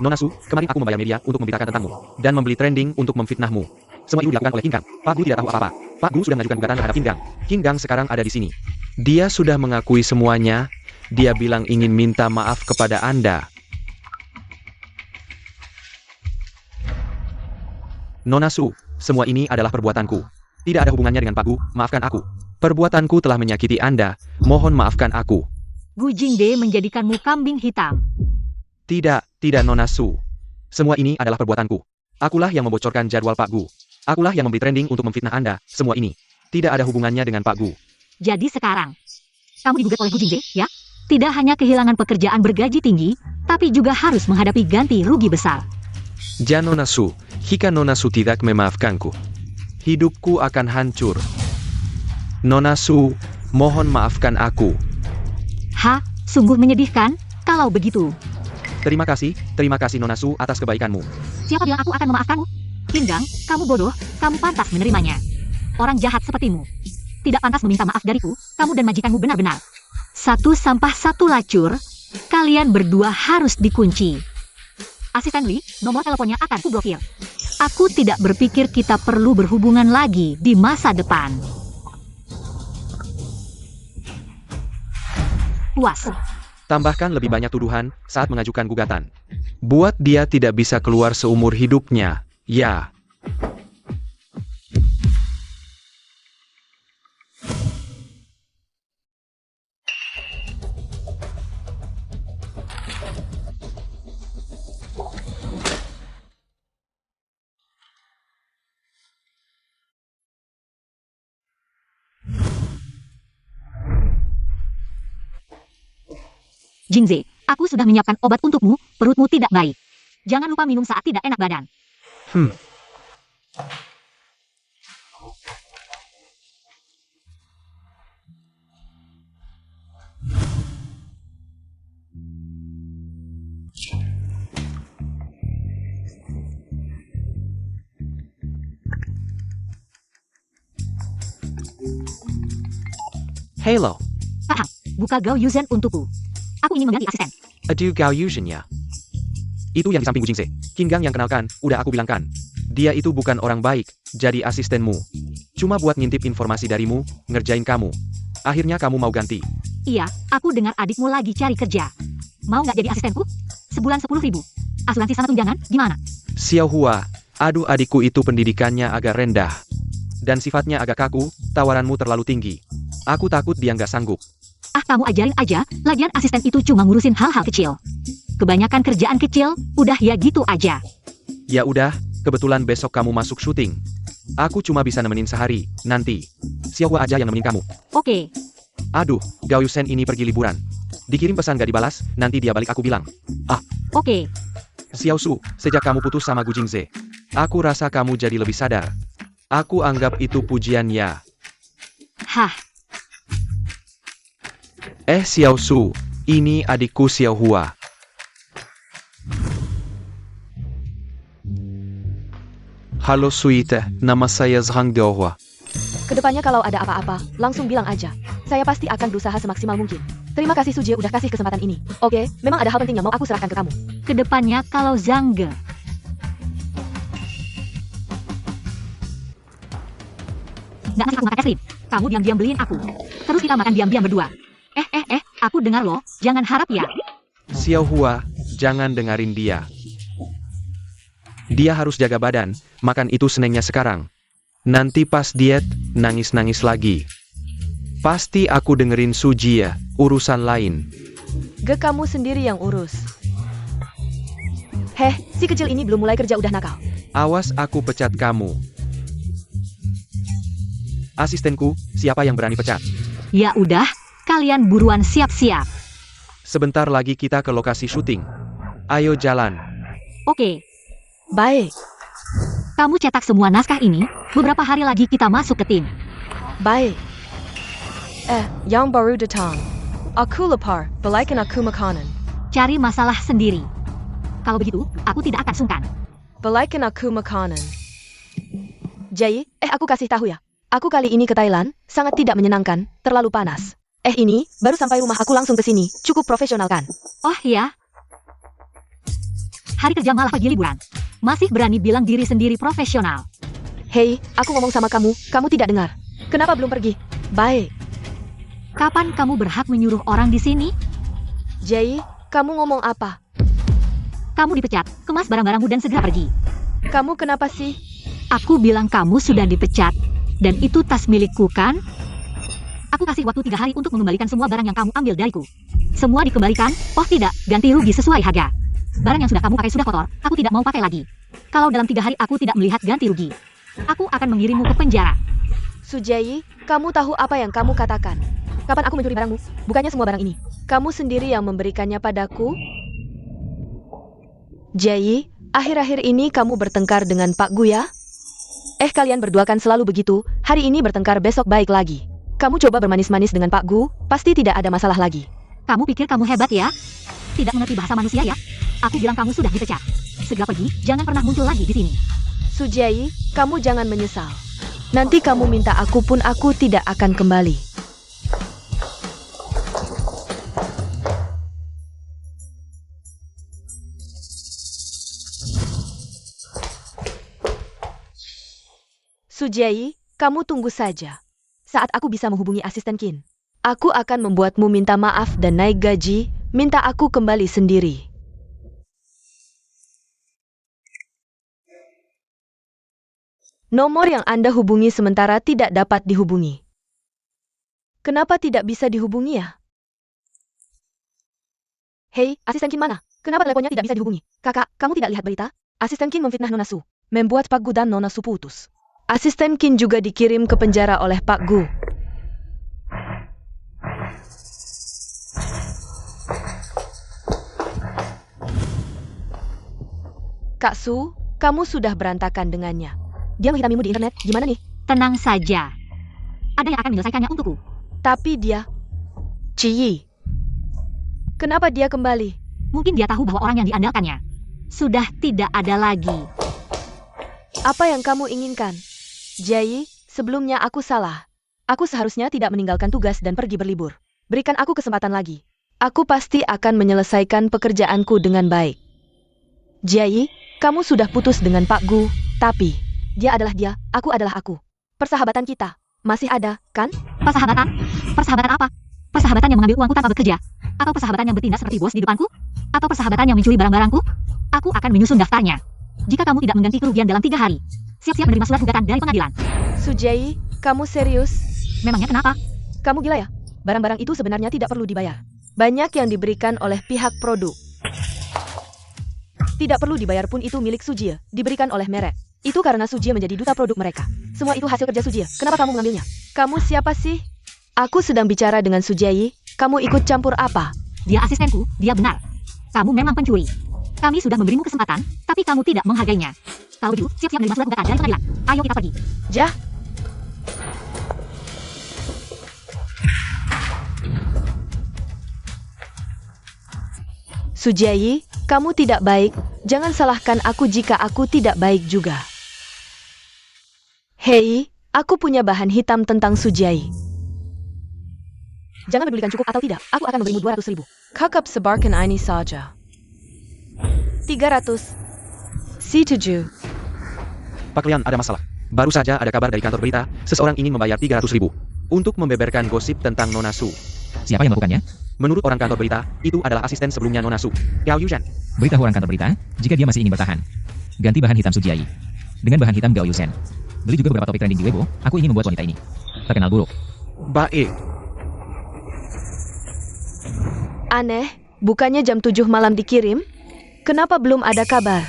Speaker 2: Nona Su, kemarin aku membayar media untuk memberitakan tentangmu, dan membeli trending untuk memfitnahmu. Semua itu dilakukan oleh King Gang. Pak Gu tidak tahu apa-apa. Pak Gu sudah mengajukan gugatan terhadap King Gang. King Gang sekarang ada di sini. Dia sudah mengakui semuanya. Dia bilang ingin minta maaf kepada Anda. Nona Su, semua ini adalah perbuatanku. Tidak ada hubungannya dengan Pak Gu, maafkan aku. Perbuatanku telah menyakiti Anda, mohon maafkan aku.
Speaker 1: Gu Jingde menjadikanmu kambing hitam.
Speaker 2: Tidak Nona Su. Semua ini adalah perbuatanku. Akulah yang membocorkan jadwal Pak Gu. Akulah yang memberi trending untuk memfitnah Anda, semua ini. Tidak ada hubungannya dengan Pak Gu.
Speaker 1: Jadi sekarang, kamu digugat oleh Gu Jingde, ya? Tidak hanya kehilangan pekerjaan bergaji tinggi, tapi juga harus menghadapi ganti rugi besar.
Speaker 2: Nona Su, jika Nona Su tidak memaafkanku, hidupku akan hancur. Nona Su, mohon maafkan aku.
Speaker 1: Sungguh menyedihkan, kalau begitu.
Speaker 2: Terima kasih Nona Su atas kebaikanmu.
Speaker 1: Siapa bilang aku akan memaafkanmu? King Gang, kamu bodoh, kamu pantas menerimanya. Orang jahat sepertimu tidak pantas meminta maaf dariku, kamu dan majikanmu benar-benar. Satu sampah satu lacur, kalian berdua harus dikunci. Asisten Lee, nomor teleponnya akan kublokir. Aku tidak berpikir kita perlu berhubungan lagi di masa depan. Puas.
Speaker 2: Tambahkan lebih banyak tuduhan saat mengajukan gugatan. Buat dia tidak bisa keluar seumur hidupnya, ya.
Speaker 1: Jingze, aku sudah menyiapkan obat untukmu, perutmu tidak baik. Jangan lupa minum saat tidak enak badan.
Speaker 2: Halo,
Speaker 1: Paham, buka Gao Yuzen untukku. Aku ingin mengganti asisten.
Speaker 2: aduh Gao Yuzhen ya. Itu yang di samping Gujingse. Kinggang yang kenalkan, udah aku bilangkan. Dia itu bukan orang baik, jadi asistenmu. Cuma buat ngintip informasi darimu, ngerjain kamu. Akhirnya kamu mau ganti.
Speaker 1: Iya, aku dengar adikmu lagi cari kerja. Mau nggak jadi asistenku? Sebulan 10.000. Asuransi sama tunjangan, gimana?
Speaker 2: Xiao Hua, aduh adikku itu pendidikannya agak rendah. Dan sifatnya agak kaku, tawaranmu terlalu tinggi. Aku takut dia nggak sanggup.
Speaker 1: Ah, kamu ajarin aja, lagian asisten itu cuma ngurusin hal-hal kecil. Kebanyakan kerjaan kecil, udah ya gitu aja.
Speaker 2: Ya udah, kebetulan besok kamu masuk syuting. Aku cuma bisa nemenin sehari, nanti. Xiao Hua aja yang nemenin kamu.
Speaker 1: Oke,
Speaker 2: Aduh, Gao Yusen ini pergi liburan. Dikirim pesan gak dibalas, nanti dia balik aku bilang.
Speaker 1: oke.
Speaker 2: Xiao Su, sejak kamu putus sama Gu Jingze, aku rasa kamu jadi lebih sadar. Aku anggap itu pujian ya.
Speaker 1: Hah,
Speaker 2: Xiao Su, ini adikku Xiao Hua. Halo Suite, nama saya Zhang Deohua.
Speaker 4: Kedepannya kalau ada apa-apa, langsung bilang aja. Saya pasti akan berusaha semaksimal mungkin. Terima kasih Sujie udah kasih kesempatan ini. Oke, memang ada hal penting yang mau aku serahkan ke kamu.
Speaker 1: kedepannya kalau Zhangge. Nggak ngasih aku makan es krim. Kamu diam-diam beliin aku. Terus kita makan diam-diam berdua. Aku dengar loh, jangan harap ya.
Speaker 2: Xiao Hua, jangan dengarin dia. Dia harus jaga badan, makan itu senengnya sekarang. Nanti pas diet, nangis-nangis lagi. Pasti aku dengerin Suji ya, urusan lain.
Speaker 4: Kamu sendiri yang urus. Heh, si kecil ini belum mulai kerja udah nakal.
Speaker 2: Awas aku pecat kamu. Asistenku, siapa yang berani pecat?
Speaker 1: Ya udah, kalian buruan siap-siap.
Speaker 2: Sebentar lagi kita ke lokasi syuting. Ayo jalan.
Speaker 1: Oke,
Speaker 4: Baik,
Speaker 1: kamu cetak semua naskah ini, beberapa hari lagi kita masuk ke tim.
Speaker 4: baik. Yang baru datang. Aku lapar, balikin aku makanan.
Speaker 1: Cari masalah sendiri. Kalau begitu, aku tidak akan sungkan.
Speaker 4: Balikin aku makanan. Jai, aku kasih tahu ya. Aku kali ini ke Thailand, sangat tidak menyenangkan, terlalu panas. Ini, baru sampai rumah aku langsung ke sini, cukup profesional kan?
Speaker 1: Oh ya? Hari kerja malah pergi liburan. Masih berani bilang diri sendiri profesional.
Speaker 4: Hei, aku ngomong sama kamu, kamu tidak dengar. Kenapa belum pergi? Baik.
Speaker 1: Kapan kamu berhak menyuruh orang di sini?
Speaker 4: Jai, kamu ngomong apa?
Speaker 1: Kamu dipecat, kemas barang-barangmu dan segera pergi.
Speaker 4: Kamu kenapa sih?
Speaker 1: Aku bilang kamu sudah dipecat. Dan itu tas milikku kan? Aku kasih waktu 3 hari untuk mengembalikan semua barang yang kamu ambil dariku. Semua dikembalikan, oh tidak, ganti rugi sesuai harga. Barang yang sudah kamu pakai sudah kotor, aku tidak mau pakai lagi. Kalau dalam 3 hari aku tidak melihat ganti rugi, aku akan mengirimmu ke penjara.
Speaker 4: Sujai, kamu tahu apa yang kamu katakan? Kapan aku mencuri barangmu? Bukannya semua barang ini. Kamu sendiri yang memberikannya padaku? Jai, akhir-akhir ini kamu bertengkar dengan Pak Gu ya? Kalian berdua kan selalu begitu, hari ini bertengkar besok baik lagi. Kamu coba bermanis-manis dengan Pak Gu, pasti tidak ada masalah lagi.
Speaker 1: Kamu pikir kamu hebat ya? Tidak mengerti bahasa manusia ya? Aku bilang kamu sudah dipecat. Segera pergi, jangan pernah muncul lagi di sini.
Speaker 4: Sujai, kamu jangan menyesal. Nanti kamu minta aku pun aku tidak akan kembali. Sujai, kamu tunggu saja. Saat aku bisa menghubungi asisten Kin, aku akan membuatmu minta maaf dan naik gaji, minta aku kembali sendiri. Nomor yang Anda hubungi sementara tidak dapat dihubungi. Kenapa tidak bisa dihubungi ya? Hei, asisten Kin mana? Kenapa teleponnya tidak bisa dihubungi? Kakak, kamu tidak lihat berita? Asisten Kin memfitnah Nona Su, membuat Pak Gu dan Nona Su putus. Asisten Kin juga dikirim ke penjara oleh Pak Gu. Kak Su, kamu sudah berantakan dengannya. Dia menghitamimu di internet, gimana nih?
Speaker 1: Tenang saja. Ada yang akan menyelesaikannya untukku.
Speaker 4: Tapi dia... Ciyi. Kenapa dia kembali?
Speaker 1: Mungkin dia tahu bahwa orang yang diandalkannya sudah tidak ada lagi.
Speaker 4: Apa yang kamu inginkan? Jayi, sebelumnya aku salah. Aku seharusnya tidak meninggalkan tugas dan pergi berlibur. Berikan aku kesempatan lagi. Aku pasti akan menyelesaikan pekerjaanku dengan baik. Jayi, kamu sudah putus dengan Pak Gu, tapi dia adalah dia, aku adalah aku. Persahabatan kita masih ada, kan?
Speaker 1: Persahabatan? Persahabatan apa? Persahabatan yang mengambil uangku tanpa bekerja? Atau persahabatan yang bertindak seperti bos di depanku? Atau persahabatan yang mencuri barang-barangku? Aku akan menyusun daftarnya. Jika kamu tidak mengganti kerugian dalam 3 hari, siap-siap menerima surat gugatan dari pengadilan.
Speaker 4: Sujayi, kamu serius?
Speaker 1: Memangnya kenapa?
Speaker 4: Kamu gila ya? Barang-barang itu sebenarnya tidak perlu dibayar. Banyak yang diberikan oleh pihak produk. Tidak perlu dibayar pun itu milik Sujie, diberikan oleh merek. Itu karena Sujie menjadi duta produk mereka. Semua itu hasil kerja Sujie. Kenapa kamu mengambilnya? Kamu siapa sih? Aku sedang bicara dengan Sujayi. Kamu ikut campur apa?
Speaker 1: Dia asistenku, dia benar. Kamu memang pencuri. Kami sudah memberimu kesempatan, tapi kamu tidak menghargainya. Kalau begitu, siap-siap menerima surat gugatan dari pengadilan. Ayo kita pergi.
Speaker 4: Jah. Sujayi, kamu tidak baik. Jangan salahkan aku jika aku tidak baik juga. Hei, aku punya bahan hitam tentang Sujayi. Jangan pedulikan cukup atau tidak, aku akan memberimu 200.000. Kakak sebarkan ini saja. 300. C7.
Speaker 2: Pak Lian, ada masalah. Baru saja ada kabar dari kantor berita, seseorang ingin membayar 300.000 untuk membeberkan gosip tentang Nona Su.
Speaker 3: Siapa yang melakukannya?
Speaker 2: Menurut orang kantor berita, itu adalah asisten sebelumnya Nona Su, Gao Yuzhen.
Speaker 3: Beritahu orang kantor berita, jika dia masih ingin bertahan. Ganti bahan hitam Sujiayi dengan bahan hitam Gao Yusen. Beli juga beberapa topik trending di Weibo, aku ingin membuat wanita ini terkenal buruk.
Speaker 2: Baik.
Speaker 4: Aneh, bukannya jam 7 malam dikirim? Kenapa belum ada kabar?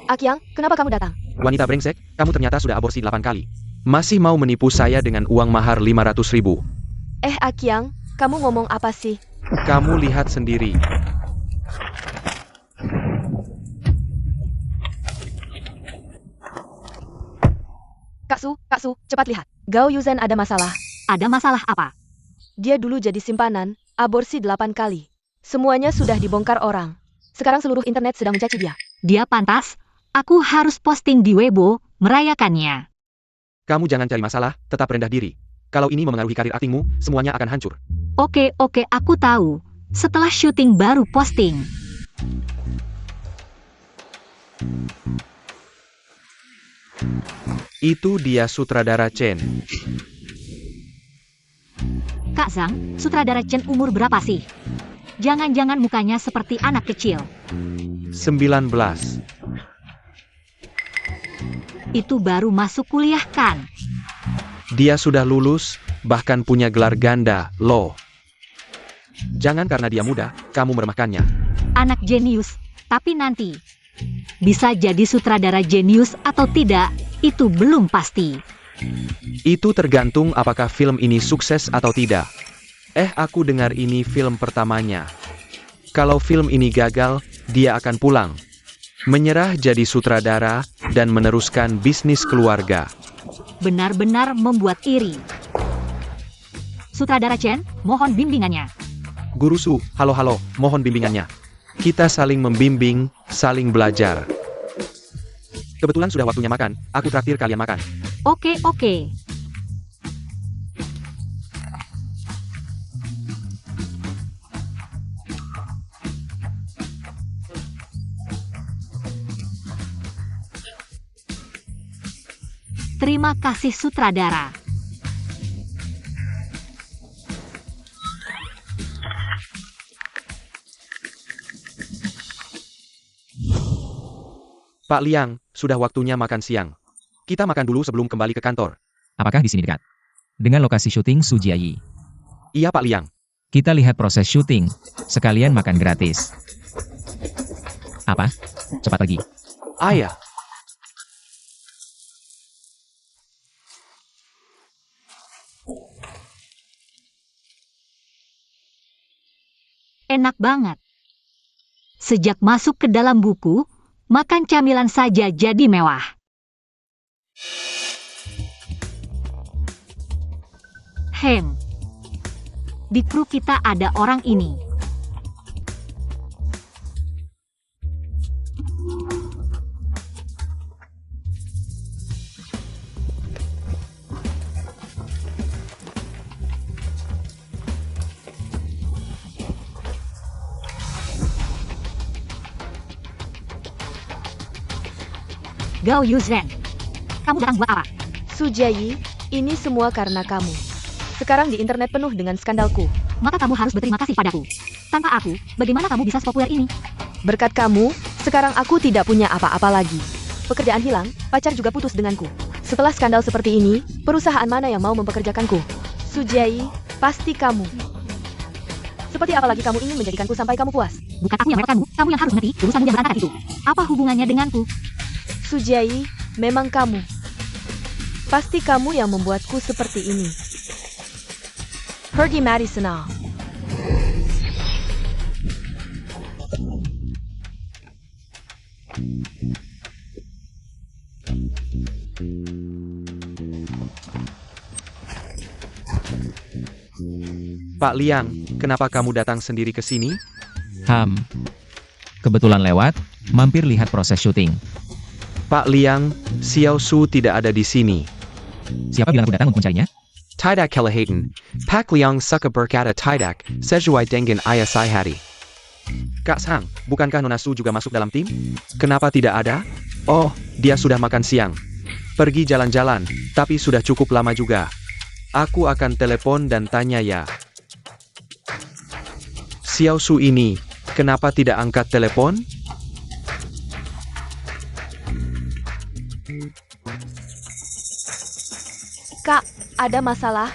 Speaker 4: Akyang, kenapa kamu datang?
Speaker 2: Wanita brengsek, kamu ternyata sudah aborsi 8 kali. Masih mau menipu saya dengan uang mahar 500.000.
Speaker 4: Akyang, kamu ngomong apa sih?
Speaker 2: Kamu lihat sendiri.
Speaker 4: Kak Su, cepat lihat. Gao Yuzen ada masalah.
Speaker 1: Ada masalah apa?
Speaker 4: Dia dulu jadi simpanan, aborsi 8 kali. Semuanya sudah dibongkar orang. Sekarang seluruh internet sedang mencaci dia.
Speaker 1: Dia pantas. Aku harus posting di Weibo, merayakannya.
Speaker 2: Kamu jangan cari masalah, tetap rendah diri. Kalau ini memengaruhi karir aktingmu, semuanya akan hancur.
Speaker 1: Oke, aku tahu. Setelah syuting baru posting.
Speaker 2: Itu dia sutradara Chen.
Speaker 1: Kak Zhang, sutradara Chen umur berapa sih? Jangan-jangan mukanya seperti anak kecil.
Speaker 2: 19.
Speaker 1: Itu baru masuk kuliah kan?
Speaker 2: Dia sudah lulus, bahkan punya gelar ganda, loh. Jangan karena dia muda, kamu meremehkannya.
Speaker 1: Anak jenius, tapi nanti bisa jadi sutradara jenius atau tidak, itu belum pasti.
Speaker 2: Itu tergantung apakah film ini sukses atau tidak. Aku dengar ini film pertamanya. Kalau film ini gagal, dia akan pulang. Menyerah jadi sutradara dan meneruskan bisnis keluarga.
Speaker 1: Benar-benar membuat iri. Sutradara Chen, mohon bimbingannya.
Speaker 2: Guru Su, halo, mohon bimbingannya. Kita saling membimbing, saling belajar. Kebetulan sudah waktunya makan, aku traktir kalian makan.
Speaker 1: Oke. Terima kasih sutradara.
Speaker 2: Pak Liang, sudah waktunya makan siang. Kita makan dulu sebelum kembali ke kantor.
Speaker 3: Apakah di sini dekat? Dengan lokasi syuting Sujiayi.
Speaker 2: Iya Pak Liang.
Speaker 3: Kita lihat proses syuting, sekalian makan gratis. Apa? Cepat pergi.
Speaker 2: Ayah.
Speaker 1: Enak banget. Sejak masuk ke dalam buku, Makan camilan saja jadi mewah. Di kru kita ada orang ini. Gao Yuzhen, kamu datang buat apa?
Speaker 4: Sujayi, ini semua karena kamu. Sekarang di internet penuh dengan skandalku.
Speaker 1: Maka kamu harus berterima kasih padaku. Tanpa aku, bagaimana kamu bisa sepopuler ini?
Speaker 4: Berkat kamu, sekarang aku tidak punya apa-apa lagi. Pekerjaan hilang, pacar juga putus denganku. Setelah skandal seperti ini, perusahaan mana yang mau mempekerjakanku? Sujayi, pasti kamu. Seperti apa lagi kamu ingin menjadikanku sampai kamu puas?
Speaker 1: Bukan aku yang merepotkanmu, kamu yang harus mengerti urusan yang berantakan itu. Apa hubungannya denganku?
Speaker 4: Sujayi, memang kamu. Pasti kamu yang membuatku seperti ini. Pergi mari sana.
Speaker 2: Pak Liang, kenapa kamu datang sendiri ke sini?
Speaker 3: Kebetulan lewat, mampir lihat proses syuting.
Speaker 2: Pak Liang, Xiao Su tidak ada di sini.
Speaker 3: Siapa bilang aku datang untuk mencarinya?
Speaker 2: Tidak kelihatan. Pak Liang suka berkata tidak, sesuai dengan ayah saya hari. Kak Sang, bukankah Nona Su juga masuk dalam tim? Kenapa tidak ada? Oh, dia sudah makan siang. Pergi jalan-jalan, tapi sudah cukup lama juga. Aku akan telepon dan tanya ya. Xiao Su ini, kenapa tidak angkat telepon?
Speaker 4: Kak, ada masalah?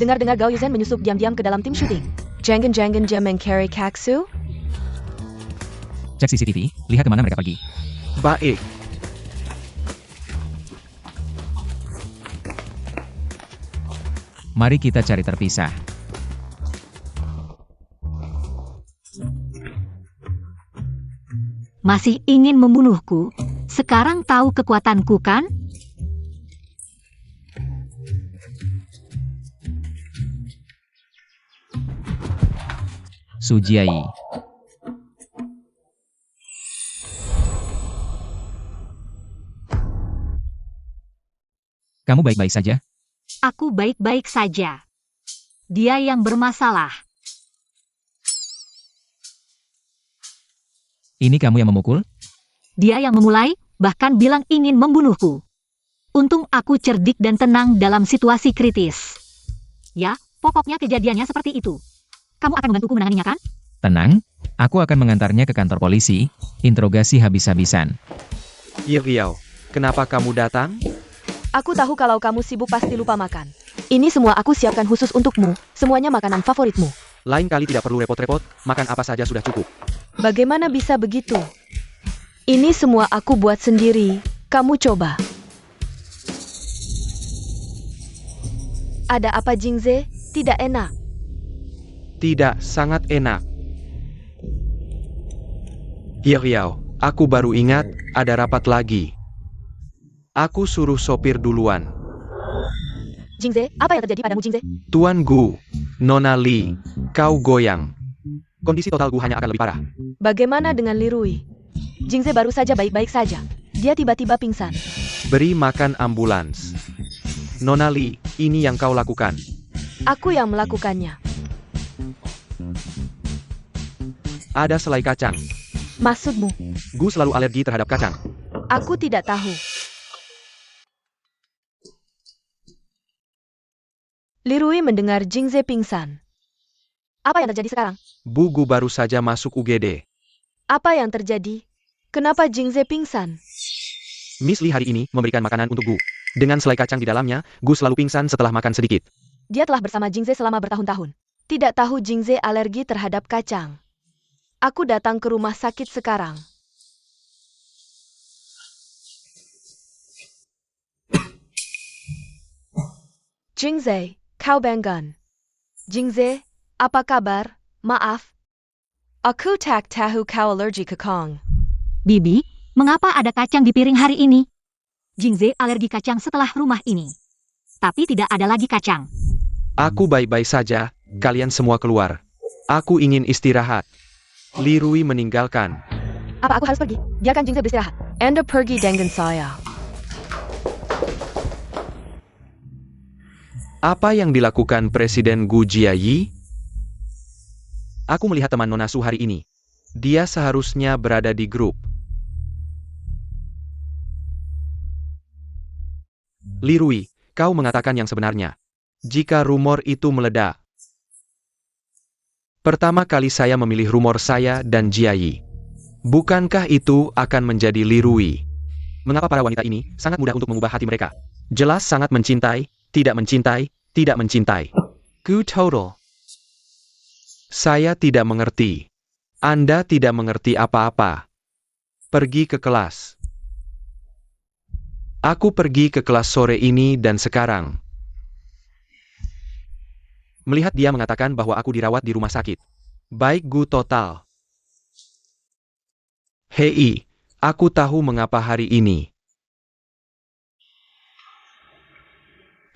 Speaker 4: Dengar-dengar Gao Yuzhen menyusup diam-diam ke dalam tim syuting. Jangan jam carry kaksu?
Speaker 3: Cek CCTV, lihat kemana mereka pergi.
Speaker 2: Baik.
Speaker 3: Mari kita cari terpisah.
Speaker 1: Masih ingin membunuhku? Sekarang tahu kekuatanku kan?
Speaker 3: Sujiai. Kamu baik-baik saja?
Speaker 1: Aku baik-baik saja. Dia yang bermasalah.
Speaker 3: Ini kamu yang memukul?
Speaker 1: Dia yang memulai, bahkan bilang ingin membunuhku. Untung aku cerdik dan tenang dalam situasi kritis. Ya, pokoknya kejadiannya seperti itu. Kamu akan membantuku menanganinya kan?
Speaker 3: Tenang, aku akan mengantarnya ke kantor polisi, interogasi habis-habisan.
Speaker 2: Iriao, kenapa kamu datang?
Speaker 4: Aku tahu kalau kamu sibuk pasti lupa makan. Ini semua aku siapkan khusus untukmu, semuanya makanan favoritmu.
Speaker 2: Lain kali tidak perlu repot-repot, makan apa saja sudah cukup.
Speaker 4: Bagaimana bisa begitu? Ini semua aku buat sendiri, kamu coba. Ada apa Jingze? Tidak enak.
Speaker 2: Tidak, sangat enak. Iriao, aku baru ingat, ada rapat lagi. Aku suruh sopir duluan.
Speaker 4: Jingze, apa yang terjadi padamu Jingze?
Speaker 2: Tuan Gu, Nona Li, kau goyang. Kondisi total Gu hanya akan lebih parah.
Speaker 4: Bagaimana dengan Li Rui? Jingze baru saja baik-baik saja. Dia tiba-tiba pingsan.
Speaker 2: Beri makan ambulans. Nona Li, ini yang kau lakukan.
Speaker 4: Aku yang melakukannya.
Speaker 2: Ada selai kacang.
Speaker 4: Maksudmu?
Speaker 2: Gu selalu alergi terhadap kacang.
Speaker 4: Aku tidak tahu. Li Rui mendengar Jingze pingsan. Apa yang terjadi sekarang?
Speaker 2: Bu Gu baru saja masuk UGD.
Speaker 4: Apa yang terjadi? Kenapa Jingze pingsan?
Speaker 2: Miss Li hari ini memberikan makanan untuk Gu. Dengan selai kacang di dalamnya, Gu selalu pingsan setelah makan sedikit.
Speaker 4: Dia telah bersama Jingze selama bertahun-tahun. Tidak tahu Jingze alergi terhadap kacang. Aku datang ke rumah sakit sekarang. Jingze, kau banggan. Jingze, apa kabar? Maaf. Aku tak tahu kau alergi ke kong.
Speaker 1: Bibi, Mengapa ada kacang di piring hari ini? Jingze alergi kacang setelah rumah ini. Tapi tidak ada lagi kacang.
Speaker 2: Aku baik-baik saja, kalian semua keluar. Aku ingin istirahat. Li Rui meninggalkan.
Speaker 4: Apa aku harus pergi? Biarkan Jingze beristirahat. Anda pergi dengan saya.
Speaker 2: Apa yang dilakukan Presiden Gu Jiayi? Aku melihat teman Nona Su hari ini. Dia seharusnya berada di grup. Li Rui, kau mengatakan yang sebenarnya. Jika rumor itu meledak. Pertama kali saya memilih rumor saya dan Jiayi. Bukankah itu akan menjadi Li Rui? Mengapa para wanita ini sangat mudah untuk mengubah hati mereka? Jelas sangat mencintai, tidak mencintai, tidak mencintai. Gu total. Saya tidak mengerti. Anda tidak mengerti apa-apa. Pergi ke kelas. Aku pergi ke kelas sore ini dan sekarang. Melihat dia mengatakan bahwa aku dirawat di rumah sakit. Baik Gu total. Hei, aku tahu mengapa hari ini.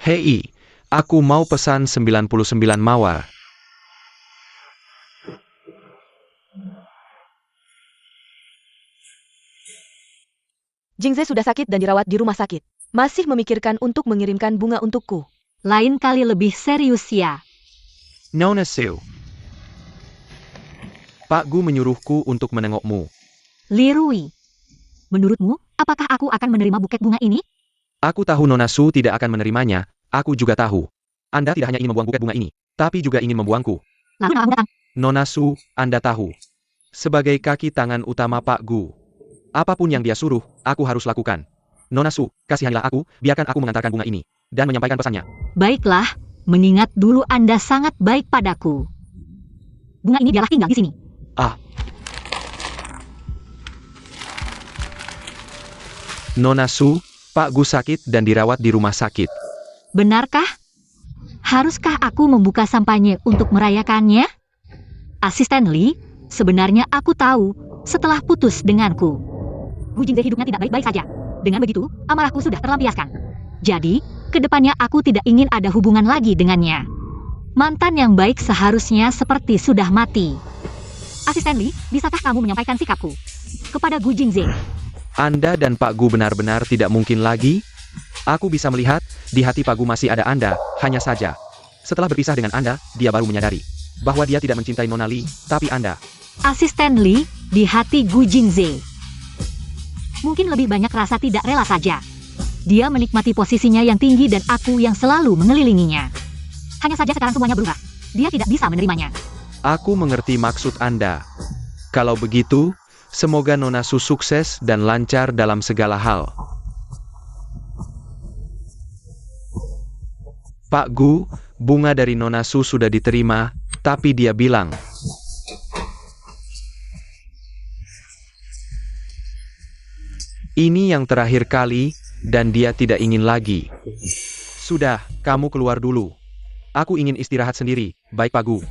Speaker 2: Hei, aku mau pesan 99 mawar.
Speaker 4: Jingze sudah sakit dan dirawat di rumah sakit. Masih memikirkan untuk mengirimkan bunga untukku.
Speaker 1: Lain kali lebih serius ya.
Speaker 2: Nona Su. Pak Gu menyuruhku untuk menengokmu.
Speaker 1: Li Rui. Menurutmu, apakah aku akan menerima buket bunga ini?
Speaker 2: Aku tahu Nona Su tidak akan menerimanya, aku juga tahu. Anda tidak hanya ingin membuang buket bunga ini, tapi juga ingin membuangku.
Speaker 1: Lalu nama datang.
Speaker 2: Nona Su, Anda tahu. Sebagai kaki tangan utama Pak Gu. Apapun yang dia suruh, aku harus lakukan. Nona Su, kasihanilah aku, biarkan aku mengantarkan bunga ini. Dan menyampaikan pesannya.
Speaker 1: Baiklah, mengingat dulu Anda sangat baik padaku. Bunga ini biarlah tinggal di sini.
Speaker 2: Ah. Nona Su, Pak Gu sakit dan dirawat di rumah sakit.
Speaker 1: Benarkah? Haruskah aku membuka sampahnya untuk merayakannya? Asisten Li, sebenarnya aku tahu, setelah putus denganku. Gu Jingze hidupnya tidak baik-baik saja. Dengan begitu, amarahku sudah terlampiaskan. Jadi, kedepannya aku tidak ingin ada hubungan lagi dengannya. Mantan yang baik seharusnya seperti sudah mati. Asisten Li, bisakah kamu menyampaikan sikapku kepada Gu Jingze?
Speaker 2: Anda dan Pak Gu benar-benar tidak mungkin lagi? Aku bisa melihat, di hati Pak Gu masih ada Anda, hanya saja. Setelah berpisah dengan Anda, dia baru menyadari bahwa dia tidak mencintai Nona Li, tapi Anda.
Speaker 1: Asisten Li, di hati Gu Jingze. Mungkin lebih banyak rasa tidak rela saja. Dia menikmati posisinya yang tinggi dan aku yang selalu mengelilinginya. Hanya saja sekarang semuanya berubah. Dia tidak bisa menerimanya.
Speaker 2: Aku mengerti maksud Anda. Kalau begitu, semoga Nona Su sukses dan lancar dalam segala hal. Pak Gu, bunga dari Nona Su sudah diterima, tapi dia bilang, ini yang terakhir kali, dan dia tidak ingin lagi. Sudah, kamu keluar dulu. Aku ingin istirahat sendiri, baik Pak Gu.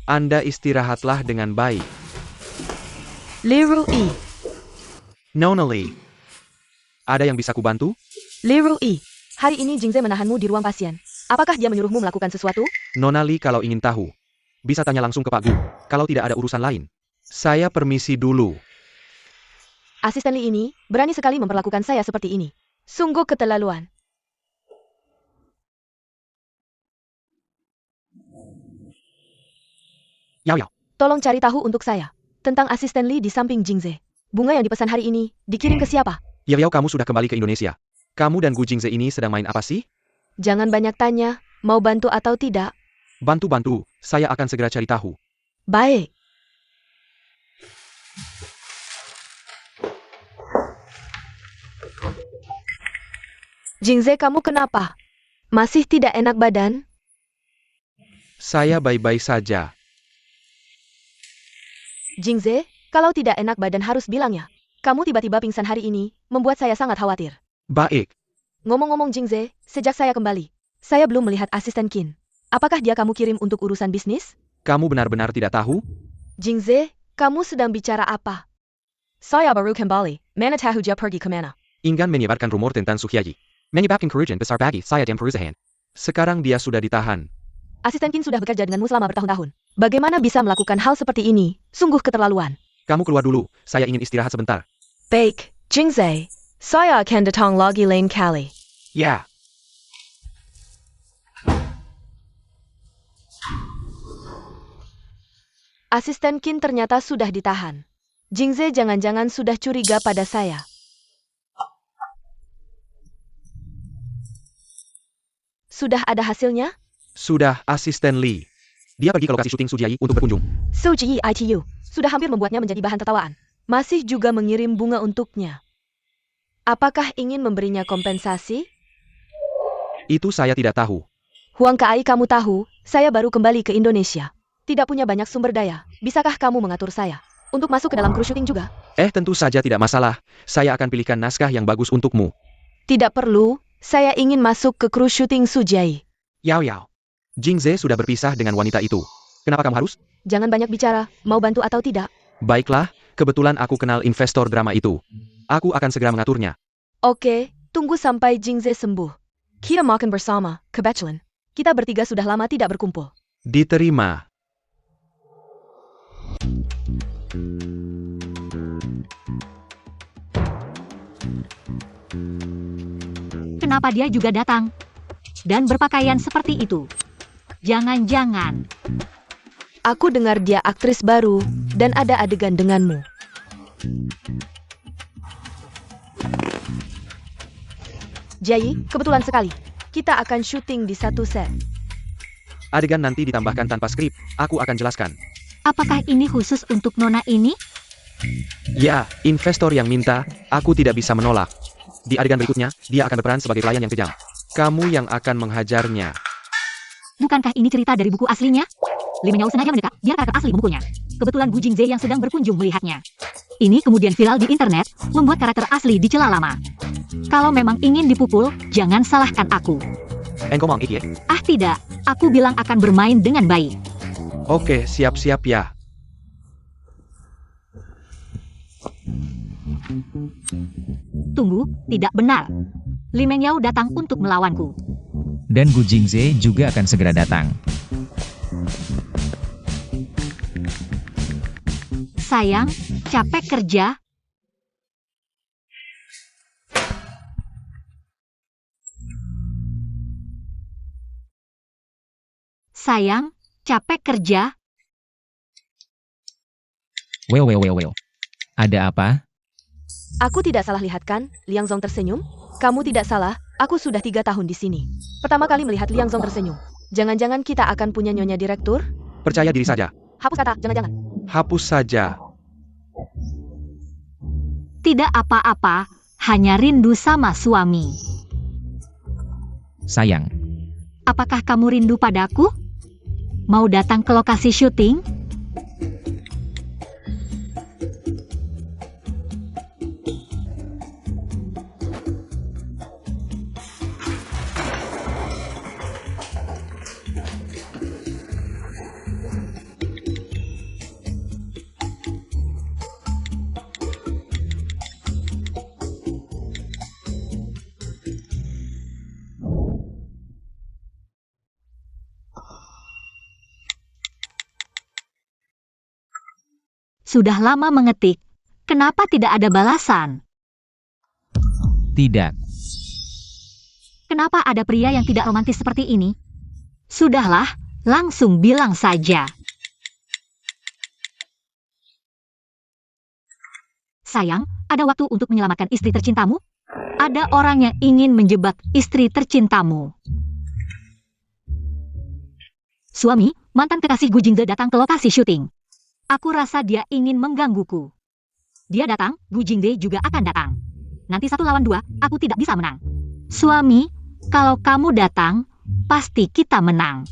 Speaker 2: Anda istirahatlah dengan baik.
Speaker 4: Li Rui.
Speaker 2: Nona Li. Ada yang bisa kubantu?
Speaker 4: Li Rui. Hari ini Jingze menahanmu di ruang pasien. Apakah dia menyuruhmu melakukan sesuatu?
Speaker 2: Nona Li kalau ingin tahu, bisa tanya langsung ke Pak Gu, kalau tidak ada urusan lain. Saya permisi dulu.
Speaker 4: Asisten Li ini berani sekali memperlakukan saya seperti ini. Sungguh keterlaluan.
Speaker 2: Yao Yao.
Speaker 4: Tolong cari tahu untuk saya tentang asisten Li di samping Jingze. Bunga yang dipesan hari ini dikirim ke siapa?
Speaker 2: Yao Yao, kamu sudah kembali ke Indonesia. Kamu dan Gu Jingze ini sedang main apa sih?
Speaker 4: Jangan banyak tanya, mau bantu atau tidak?
Speaker 2: Bantu-bantu, saya akan segera cari tahu.
Speaker 4: Baik. Jingze, kamu kenapa? Masih tidak enak badan?
Speaker 2: Saya baik-baik saja.
Speaker 4: Jingze, kalau tidak enak badan harus bilang ya. Kamu tiba-tiba pingsan hari ini, membuat saya sangat khawatir.
Speaker 2: Baik.
Speaker 4: Ngomong-ngomong Jingze, sejak saya kembali, saya belum melihat asisten Qin. Apakah dia kamu kirim untuk urusan bisnis?
Speaker 2: Kamu benar-benar tidak tahu?
Speaker 4: Jingze, kamu sedang bicara apa? Saya baru kembali. Mana tahu dia pergi kemana?
Speaker 2: Ingin menyebarkan rumor tentang Sukyaji. Menyebabkan kerugian besar bagi saya dan perusahaan. Sekarang dia sudah ditahan.
Speaker 4: Asisten Kin sudah bekerja denganmu selama bertahun-tahun. Bagaimana bisa melakukan hal seperti ini? Sungguh keterlaluan.
Speaker 2: Kamu keluar dulu, saya ingin istirahat sebentar.
Speaker 4: Baik, Jingze. Saya akan datang lagi lain kali.
Speaker 2: Ya.
Speaker 4: Asisten Kin ternyata sudah ditahan. Jingze jangan-jangan sudah curiga pada saya. Sudah ada hasilnya?
Speaker 2: Sudah, asisten Lee. Dia pergi ke lokasi syuting Sujai untuk berkunjung.
Speaker 4: Suji ITU sudah hampir membuatnya menjadi bahan tertawaan. Masih juga mengirim bunga untuknya. Apakah ingin memberinya kompensasi?
Speaker 2: Itu saya tidak tahu.
Speaker 4: Huang Kai, kamu tahu, saya baru kembali ke Indonesia. Tidak punya banyak sumber daya. Bisakah kamu mengatur saya untuk masuk ke dalam kru syuting juga?
Speaker 2: Tentu saja tidak masalah. Saya akan pilihkan naskah yang bagus untukmu.
Speaker 4: Tidak perlu. Saya ingin masuk ke kru syuting Sujai.
Speaker 2: Yao Yao. Jingze sudah berpisah dengan wanita itu. Kenapa kamu harus?
Speaker 4: Jangan banyak bicara. Mau bantu atau tidak?
Speaker 2: Baiklah, kebetulan aku kenal investor drama itu. Aku akan segera mengaturnya.
Speaker 4: Oke, tunggu sampai Jingze sembuh. Kita makan bersama, kebetulan. Kita bertiga sudah lama tidak berkumpul.
Speaker 2: Diterima.
Speaker 1: Kenapa dia juga datang? Dan berpakaian seperti itu? Jangan-jangan.
Speaker 4: Aku dengar dia aktris baru dan ada adegan denganmu. Jai, kebetulan sekali. Kita akan syuting di satu set.
Speaker 2: Adegan nanti ditambahkan tanpa skrip. Aku akan jelaskan.
Speaker 1: Apakah ini khusus untuk Nona ini?
Speaker 2: Ya, investor yang minta, aku tidak bisa menolak. Di adegan berikutnya, dia akan berperan sebagai pelayan yang kejam. Kamu yang akan menghajarnya.
Speaker 1: Bukankah ini cerita dari buku aslinya? Lee Menyau sengaja mendekat, biar karakter asli membukunya. Kebetulan Gu Jingze yang sedang berkunjung melihatnya. Ini kemudian viral di internet, membuat karakter asli dicela lama. Kalau memang ingin dipukul, jangan salahkan aku.
Speaker 2: Engkomong iki.
Speaker 1: Ah tidak, aku bilang akan bermain dengan baik.
Speaker 2: Oke, siap-siap ya.
Speaker 1: Tunggu, tidak benar. Lee Menyau datang untuk melawanku.
Speaker 3: Dan Gu Jingze juga akan segera datang.
Speaker 1: Sayang, capek kerja. Sayang, capek kerja.
Speaker 3: Well. Ada apa?
Speaker 4: Aku tidak salah lihat kan, Liang Zong tersenyum? Kamu tidak salah, aku sudah 3 tahun di sini. Pertama kali melihat Liang Zong tersenyum. Jangan-jangan kita akan punya nyonya direktur?
Speaker 2: Percaya diri saja.
Speaker 4: Hapus kata, jangan-jangan.
Speaker 2: Hapus saja.
Speaker 1: Tidak apa-apa, hanya rindu sama suami.
Speaker 3: Sayang,
Speaker 1: Apakah kamu rindu padaku? Mau datang ke lokasi syuting? Sudah lama mengetik. Kenapa tidak ada balasan?
Speaker 3: tidak.
Speaker 1: Kenapa ada pria yang tidak romantis seperti ini? Sudahlah, langsung bilang saja. Sayang, ada waktu untuk menyelamatkan istri tercintamu? Ada orang yang ingin menjebak istri tercintamu. Suami, mantan kekasih Gu Jingze datang ke lokasi syuting. Aku rasa dia ingin menggangguku. Dia datang, Gu Jingze juga akan datang. Nanti 1 lawan 2, aku tidak bisa menang. Suami, kalau kamu datang, pasti kita menang.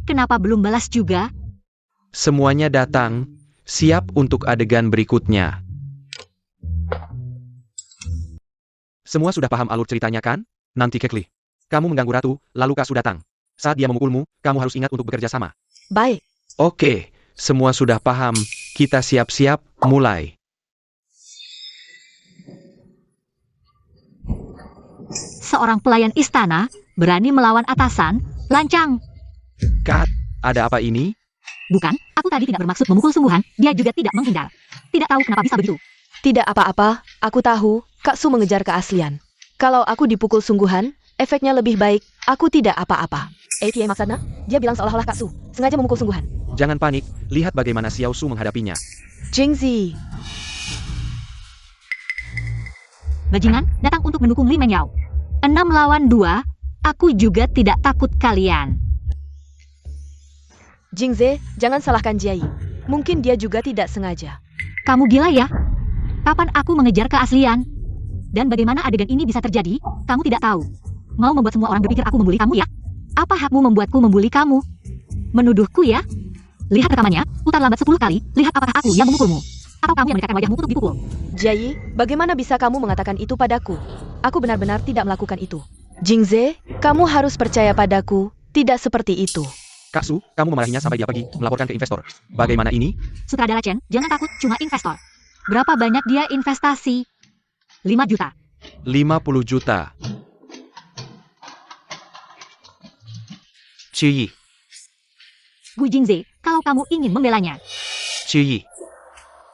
Speaker 1: Kenapa belum balas juga?
Speaker 2: Semuanya datang, siap untuk adegan berikutnya. Semua sudah paham alur ceritanya kan? Nanti Kekli. Kamu mengganggu ratu, lalu Kasu datang. Saat dia memukulmu, kamu harus ingat untuk bekerja sama.
Speaker 4: Baik.
Speaker 2: Oke, semua sudah paham. Kita siap-siap, mulai.
Speaker 1: Seorang pelayan istana berani melawan atasan, lancang.
Speaker 2: Kat, ada apa ini?
Speaker 1: Bukan, aku tadi tidak bermaksud memukul sungguhan, dia juga tidak menghindar. Tidak tahu kenapa bisa begitu.
Speaker 4: Tidak apa-apa, aku tahu, Kak Su mengejar keaslian. Kalau aku dipukul sungguhan, efeknya lebih baik, aku tidak apa-apa. Kiai maksudnya, dia bilang seolah-olah Kak Su sengaja memukul sungguhan.
Speaker 2: Jangan panik, lihat bagaimana Xiao Su menghadapinya.
Speaker 4: Jingzi,
Speaker 1: Bajingan, datang untuk mendukung Li Mengyao. 6 lawan 2, aku juga tidak takut kalian.
Speaker 4: Jingze, jangan salahkan Jiai. Mungkin dia juga tidak sengaja.
Speaker 1: Kamu gila ya? Kapan aku mengejar keaslian? Dan bagaimana adegan ini bisa terjadi? Kamu tidak tahu. Mau membuat semua orang berpikir aku membuli kamu ya? Apa hakmu membuatku membuli kamu? Menuduhku ya? Lihat rekamannya, putar lambat 10 kali, lihat apakah aku yang memukulmu. Atau kamu yang mendekatkan wajahmu untuk dipukul.
Speaker 4: Jiai, bagaimana bisa kamu mengatakan itu padaku? Aku benar-benar tidak melakukan itu. Jingze, kamu harus percaya padaku, tidak seperti itu.
Speaker 2: Kak Su, kamu memarahinya sampai dia pergi, melaporkan ke investor. Bagaimana ini?
Speaker 1: Sutradara Chen, jangan takut, cuma investor. Berapa banyak dia investasi? 5 juta.
Speaker 2: 50 juta. Ciyi,
Speaker 1: Gu Jingze, kalau kamu ingin membelanya.
Speaker 2: Ciyi.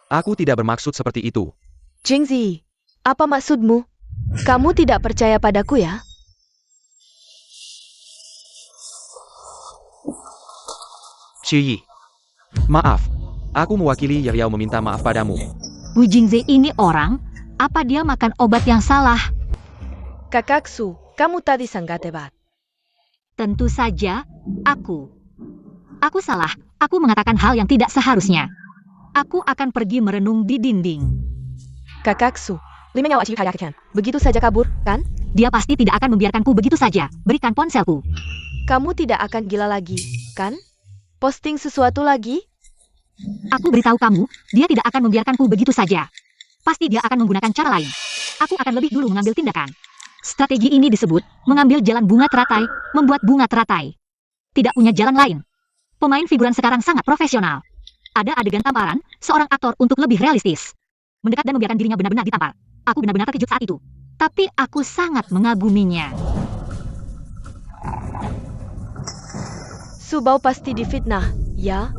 Speaker 2: Aku tidak bermaksud seperti itu.
Speaker 4: Jingzi, apa maksudmu? Kamu tidak percaya padaku ya?
Speaker 2: Ciyi. Maaf, aku mewakili Yao meminta maaf padamu.
Speaker 1: Gu Jingze ini orang, apa dia makan obat yang salah?
Speaker 4: Kakak Su, kamu tadi sangat hebat.
Speaker 1: Tentu saja, aku. Aku salah, aku mengatakan hal yang tidak seharusnya. Aku akan pergi merenung di dinding.
Speaker 4: Kakak Su, begitu saja kabur, kan?
Speaker 1: Dia pasti tidak akan membiarkanku begitu saja. Berikan ponselku.
Speaker 4: Kamu tidak akan gila lagi, kan? Posting sesuatu lagi?
Speaker 1: Aku beritahu kamu, dia tidak akan membiarkanku begitu saja. Pasti dia akan menggunakan cara lain. Aku akan lebih dulu mengambil tindakan. Strategi ini disebut mengambil jalan bunga teratai, membuat bunga teratai. Tidak punya jalan lain. Pemain figuran sekarang sangat profesional. Ada adegan tamparan, seorang aktor untuk lebih realistis. Mendekat dan membiarkan dirinya benar-benar ditampar. Aku benar-benar terkejut saat itu. Tapi aku sangat mengaguminya.
Speaker 4: Subao pasti difitnah, ya?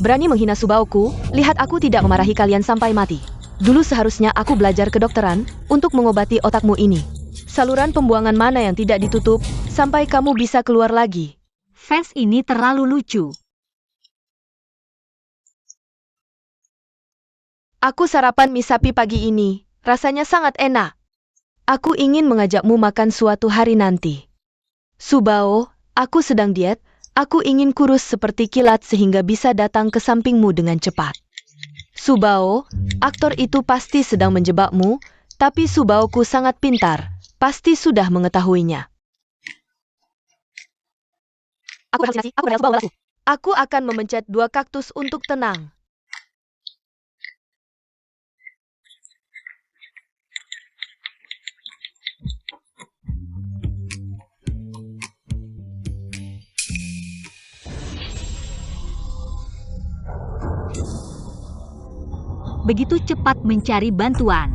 Speaker 4: Berani menghina Subaoku, lihat aku tidak memarahi kalian sampai mati. Dulu seharusnya aku belajar kedokteran untuk mengobati otakmu ini. Saluran pembuangan mana yang tidak ditutup, sampai kamu bisa keluar lagi.
Speaker 1: Fans ini terlalu lucu.
Speaker 4: Aku sarapan mie sapi pagi ini, rasanya sangat enak. Aku ingin mengajakmu makan suatu hari nanti. Subao, aku sedang diet, aku ingin kurus seperti kilat sehingga bisa datang ke sampingmu dengan cepat. Subao, aktor itu pasti sedang menjebakmu, tapi Subaoku sangat pintar, pasti sudah mengetahuinya. Aku akan memencet 2 kaktus untuk tenang.
Speaker 1: Begitu cepat mencari bantuan.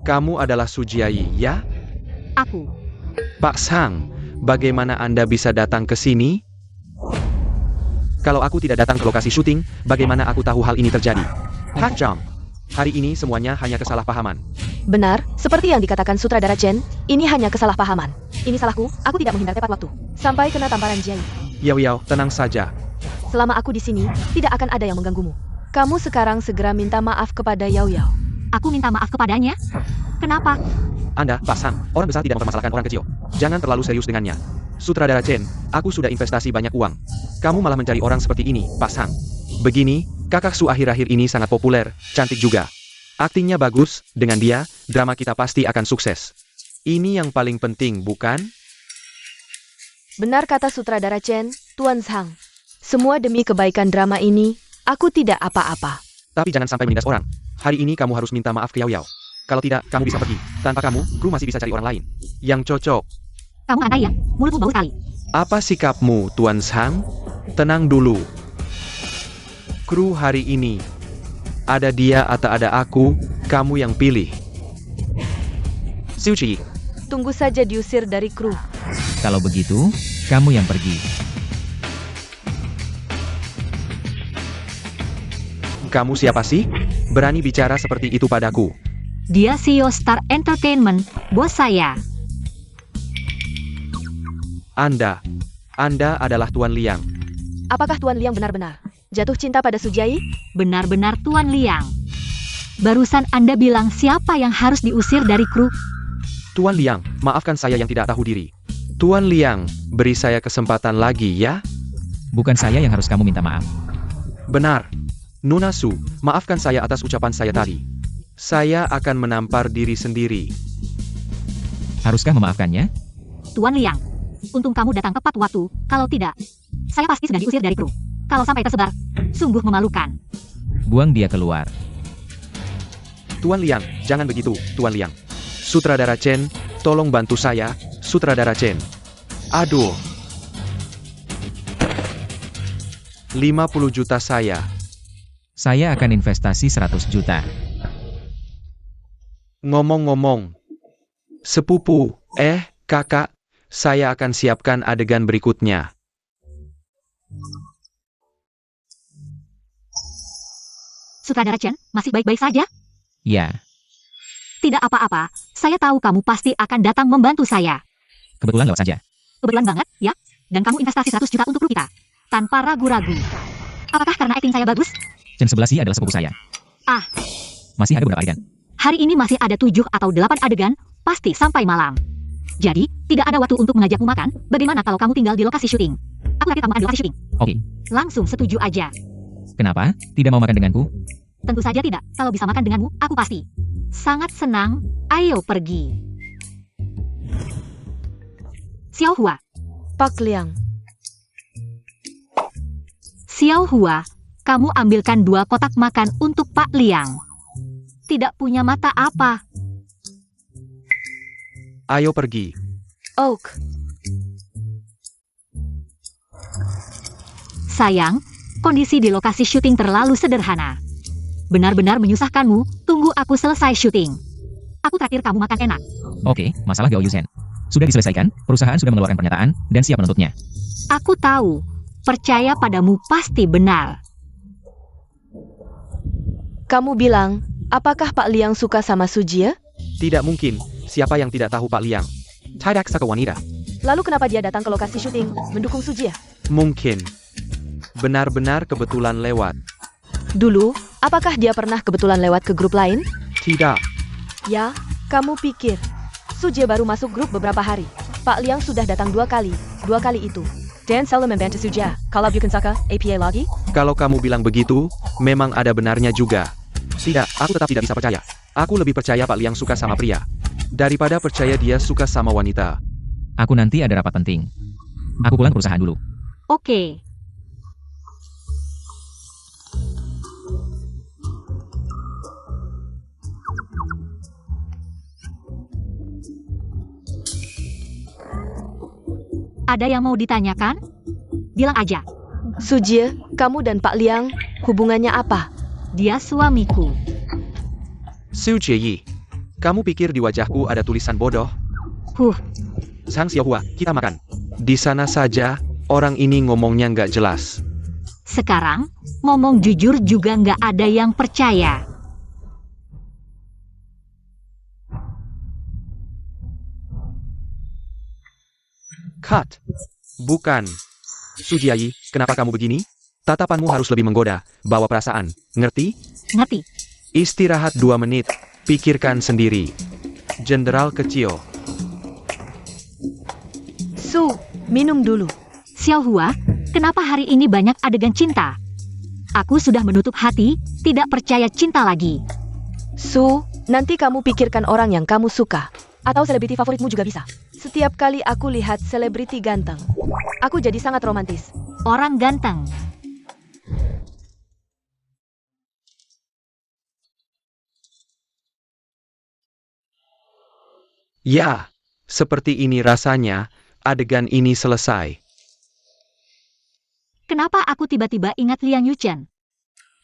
Speaker 2: Kamu adalah Sujiayi, ya?
Speaker 1: Aku.
Speaker 2: Pak Sang, bagaimana Anda bisa datang ke sini? Kalau aku tidak datang ke lokasi syuting, bagaimana aku tahu hal ini terjadi? Hachang, hari ini semuanya hanya kesalahpahaman.
Speaker 4: Benar, seperti yang dikatakan sutradara Chen, ini hanya kesalahpahaman. Ini salahku, aku tidak menghindar tepat waktu. Sampai kena tamparan Jiai.
Speaker 2: Yao, tenang saja.
Speaker 4: Selama aku di sini, tidak akan ada yang mengganggumu. Kamu sekarang segera minta maaf kepada Yao.
Speaker 1: Aku minta maaf kepadanya? Kenapa?
Speaker 2: Anda, Pak Sang, orang besar tidak mempermasalahkan orang kecil. Jangan terlalu serius dengannya. Sutradara Chen, aku sudah investasi banyak uang. Kamu malah mencari orang seperti ini, Pak Sang. Begini, kakak Su akhir-akhir ini sangat populer, cantik juga. Aktingnya bagus, dengan dia, drama kita pasti akan sukses. Ini yang paling penting, bukan?
Speaker 4: Benar kata sutradara Chen, Tuan Zhang. Semua demi kebaikan drama ini, aku tidak apa-apa.
Speaker 2: Tapi jangan sampai menindas orang. Hari ini kamu harus minta maaf ke Yao Yao. Kalau tidak, kamu bisa pergi. Tanpa kamu, kru masih bisa cari orang lain yang cocok.
Speaker 1: Kamu aneh ya, mulutmu bau sekali.
Speaker 2: Apa sikapmu, Tuan Zhang? Tenang dulu. Kru hari ini. Ada dia atau ada aku, kamu yang pilih. Xiu Qi,
Speaker 4: Tunggu saja diusir dari kru.
Speaker 3: Kalau begitu, kamu yang pergi.
Speaker 2: kamu siapa sih? Berani bicara seperti itu padaku.
Speaker 1: Dia CEO Star Entertainment, bos saya.
Speaker 2: Anda adalah Tuan Liang.
Speaker 4: Apakah Tuan Liang benar-benar jatuh cinta pada Sujai?
Speaker 1: Benar-benar Tuan Liang. Barusan Anda bilang siapa yang harus diusir dari kru?
Speaker 2: Tuan Liang, maafkan saya yang tidak tahu diri. Tuan Liang, beri saya kesempatan lagi ya.
Speaker 3: Bukan saya yang harus kamu minta maaf.
Speaker 2: Benar. Nona Su, maafkan saya atas ucapan saya tadi. Saya akan menampar diri sendiri.
Speaker 3: Haruskah memaafkannya?
Speaker 1: Tuan Liang, untung kamu datang tepat waktu, kalau tidak, saya pasti sudah diusir dari kru. Kalau sampai tersebar, sungguh memalukan.
Speaker 3: Buang dia keluar.
Speaker 2: Tuan Liang, jangan begitu, Tuan Liang. Sutradara Chen, tolong bantu saya, Sutradara Chen. Aduh. 50 juta saya.
Speaker 3: Saya akan investasi 100 juta.
Speaker 2: Ngomong-ngomong. Sepupu, kakak, saya akan siapkan adegan berikutnya.
Speaker 1: Sutradara Chen, masih baik-baik saja?
Speaker 3: Ya,
Speaker 1: Tidak apa-apa, saya tahu kamu pasti akan datang membantu saya.
Speaker 3: kebetulan lewat saja.
Speaker 1: Kebetulan banget, ya? Dan kamu investasi 100 juta untuk kru kita. Tanpa ragu-ragu. Apakah karena acting saya bagus?
Speaker 3: Chen 11 adalah sepupu saya.
Speaker 1: Ah.
Speaker 3: Masih ada beberapa adegan.
Speaker 1: Hari ini masih ada 7 atau 8 adegan, pasti sampai malam. Jadi, tidak ada waktu untuk mengajakmu makan, bagaimana kalau kamu tinggal di lokasi syuting? Aku yakin kamu akan di lokasi syuting.
Speaker 3: Oke.
Speaker 1: Langsung setuju aja.
Speaker 3: Kenapa? Tidak mau makan denganku?
Speaker 1: Tentu saja tidak, kalau bisa makan denganmu, aku pasti. Sangat senang, ayo pergi. Xiao Hua.
Speaker 4: Pak Liang.
Speaker 1: Xiao Hua, kamu ambilkan 2 kotak makan untuk Pak Liang. Tidak punya mata apa?
Speaker 2: Ayo pergi.
Speaker 4: Oak.
Speaker 1: Sayang, kondisi di lokasi syuting terlalu sederhana. Benar-benar menyusahkanmu, tunggu aku selesai syuting. Aku traktir kamu makan enak.
Speaker 3: Oke, masalah Gao Yuzen. Sudah diselesaikan, perusahaan sudah mengeluarkan pernyataan, dan siap menuntutnya.
Speaker 1: Aku tahu, percaya padamu pasti benar.
Speaker 4: Kamu bilang, apakah Pak Liang suka sama Sujia?
Speaker 2: Tidak mungkin, siapa yang tidak tahu Pak Liang? Tidak saka wanita.
Speaker 4: Lalu kenapa dia datang ke lokasi syuting, mendukung Sujia?
Speaker 2: Mungkin. Benar-benar kebetulan lewat.
Speaker 4: Dulu, apakah dia pernah kebetulan lewat ke grup lain?
Speaker 2: Tidak.
Speaker 4: Ya, kamu pikir. Sujia baru masuk grup beberapa hari. Pak Liang sudah datang 2 kali. 2 kali itu. Dan selalu membantu Sujia. Kalau bukan Saka, APA lagi?
Speaker 2: Kalau kamu bilang begitu, memang ada benarnya juga. Tidak, aku tetap tidak bisa percaya. Aku lebih percaya Pak Liang suka sama pria. Daripada percaya dia suka sama wanita.
Speaker 3: Aku nanti ada rapat penting. Aku pulang ke perusahaan dulu.
Speaker 1: Oke. Ada yang mau ditanyakan? Bilang aja.
Speaker 4: Sujia, kamu dan Pak Liang, hubungannya apa?
Speaker 1: Dia suamiku.
Speaker 2: Su Jieyi, kamu pikir di wajahku ada tulisan bodoh? Sang Xiaohua, kita makan. Di sana saja, orang ini ngomongnya nggak jelas.
Speaker 1: Sekarang, ngomong jujur juga nggak ada yang percaya.
Speaker 2: Cut. Bukan. Su Jieyi, kenapa kamu begini? Tatapanmu harus lebih menggoda, bawa perasaan. Ngerti?
Speaker 1: Ngerti?
Speaker 2: Istirahat 2 menit. Pikirkan sendiri. Jenderal kecil.
Speaker 4: Su, minum dulu.
Speaker 1: Xiao Hua, kenapa hari ini banyak adegan cinta? Aku sudah menutup hati, tidak percaya cinta lagi.
Speaker 4: Su, nanti kamu pikirkan orang yang kamu suka. Atau selebriti favoritmu juga bisa. Setiap kali aku lihat selebriti ganteng, aku jadi sangat romantis.
Speaker 1: Orang ganteng.
Speaker 2: Ya, seperti ini rasanya, adegan ini selesai.
Speaker 1: Kenapa aku tiba-tiba ingat Liang Yuchen?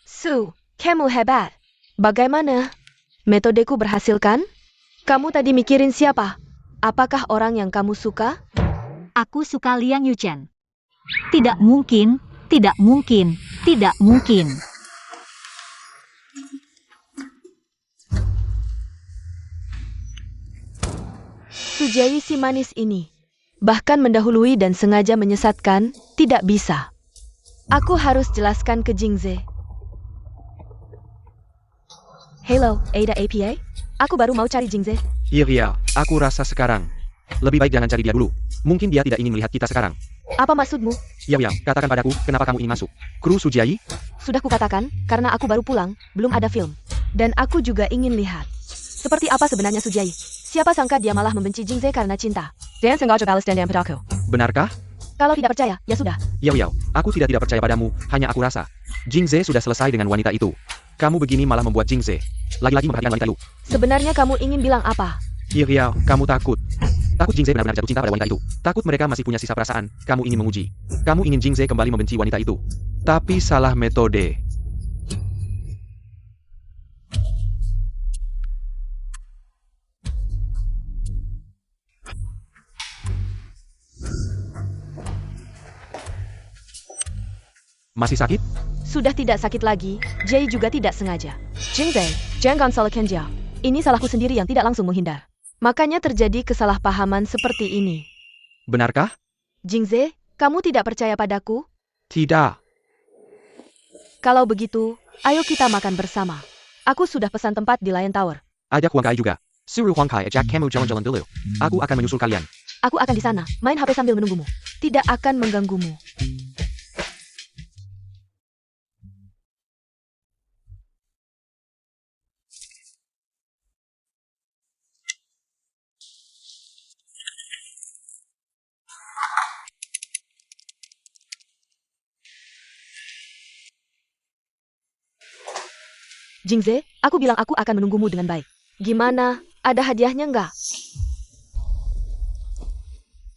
Speaker 4: Su, kamu hebat. Bagaimana? Metodeku berhasil kan? Kamu tadi mikirin siapa? Apakah orang yang kamu suka?
Speaker 1: Aku suka Liang Yuchen. Tidak mungkin, tidak mungkin, tidak mungkin.
Speaker 4: Sujiayi si manis ini. Bahkan mendahului dan sengaja menyesatkan, tidak bisa. Aku harus jelaskan ke Jingze. Hello, Ada APA? Aku baru mau cari Jingze.
Speaker 2: Iya, aku rasa sekarang. Lebih baik jangan cari dia dulu. Mungkin dia tidak ingin melihat kita sekarang.
Speaker 4: Apa maksudmu?
Speaker 2: Ya, katakan padaku, kenapa kamu ingin masuk? Kru Sujiayi?
Speaker 4: Sudah kukatakan, karena aku baru pulang, belum ada film. Dan aku juga ingin lihat. Seperti apa sebenarnya Sujiayi? Siapa sangka dia malah membenci Jingze karena cinta. Dan sengaja balas dendam padaku.
Speaker 2: Benarkah?
Speaker 4: Kalau tidak percaya, ya sudah.
Speaker 2: Ya, aku tidak percaya padamu, hanya aku rasa. Jingze sudah selesai dengan wanita itu. Kamu begini malah membuat Jingze lagi-lagi memperhatikan wanita itu.
Speaker 4: Sebenarnya kamu ingin bilang apa?
Speaker 2: Iya, kamu takut. Takut Jingze benar-benar jatuh cinta pada wanita itu. Takut mereka masih punya sisa perasaan. Kamu ingin menguji. Kamu ingin Jingze kembali membenci wanita itu. Tapi salah metode. Masih sakit?
Speaker 4: Sudah tidak sakit lagi, Jay juga tidak sengaja. Jingze, jangan salahkan dia. Ini salahku sendiri yang tidak langsung menghindar. Makanya terjadi kesalahpahaman seperti ini.
Speaker 2: Benarkah?
Speaker 4: Jingze, kamu tidak percaya padaku?
Speaker 2: Tidak.
Speaker 4: Kalau begitu, ayo kita makan bersama. Aku sudah pesan tempat di Lion Tower.
Speaker 2: Ajak Huang Kai juga. Suruh Huang Kai ajak kamu jalan-jalan dulu. Aku akan menyusul kalian.
Speaker 4: Aku akan di sana, main HP sambil menunggumu. Tidak akan mengganggumu. Jingze, aku bilang aku akan menunggumu dengan baik. Gimana? Ada hadiahnya nggak?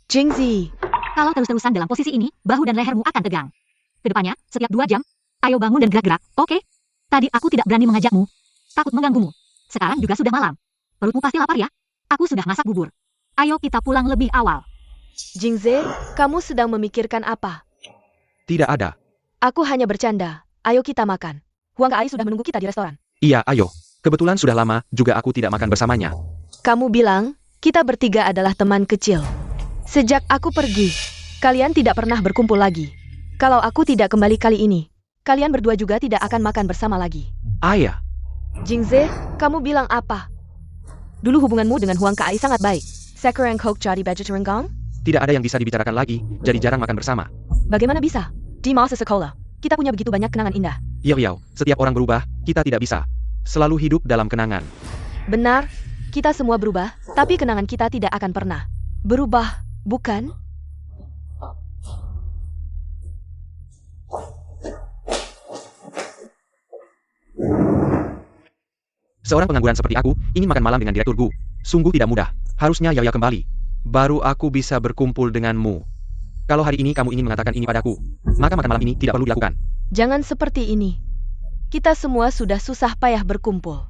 Speaker 4: Jingze,
Speaker 1: Kalau terus-terusan dalam posisi ini, bahu dan lehermu akan tegang. Kedepannya, setiap 2 jam, ayo bangun dan gerak-gerak, oke? Tadi aku tidak berani mengajakmu. Takut mengganggumu. Sekarang juga sudah malam. Perutmu pasti lapar ya? Aku sudah masak bubur. Ayo kita pulang lebih awal.
Speaker 4: Jingze, kamu sedang memikirkan apa?
Speaker 2: Tidak ada.
Speaker 4: Aku hanya bercanda. Ayo kita makan. Huang Kai sudah menunggu kita di restoran.
Speaker 2: Iya, ayo. Kebetulan sudah lama, juga aku tidak makan bersamanya.
Speaker 4: Kamu bilang, kita bertiga adalah teman kecil. Sejak aku pergi, kalian tidak pernah berkumpul lagi. Kalau aku tidak kembali kali ini, kalian berdua juga tidak akan makan bersama lagi.
Speaker 2: Ayah.
Speaker 4: Jingze, kamu bilang apa? Dulu hubunganmu dengan Huang Kai sangat baik. Sekarang kau jadi vegetarian?
Speaker 2: Tidak ada yang bisa dibicarakan lagi, jadi jarang makan bersama.
Speaker 4: Bagaimana bisa? Di masa sekolah, kita punya begitu banyak kenangan indah.
Speaker 2: Iya, setiap orang berubah, kita tidak bisa selalu hidup dalam kenangan.
Speaker 4: Benar, kita semua berubah, tapi kenangan kita tidak akan pernah berubah, bukan?
Speaker 2: Seorang pengangguran seperti aku, ingin makan malam dengan Direktur Gu. Sungguh tidak mudah. Harusnya Yaya kembali. Baru aku bisa berkumpul denganmu. Kalau hari ini kamu ingin mengatakan ini padaku, maka makan malam ini tidak perlu dilakukan.
Speaker 4: Jangan seperti ini. Kita semua sudah susah payah berkumpul.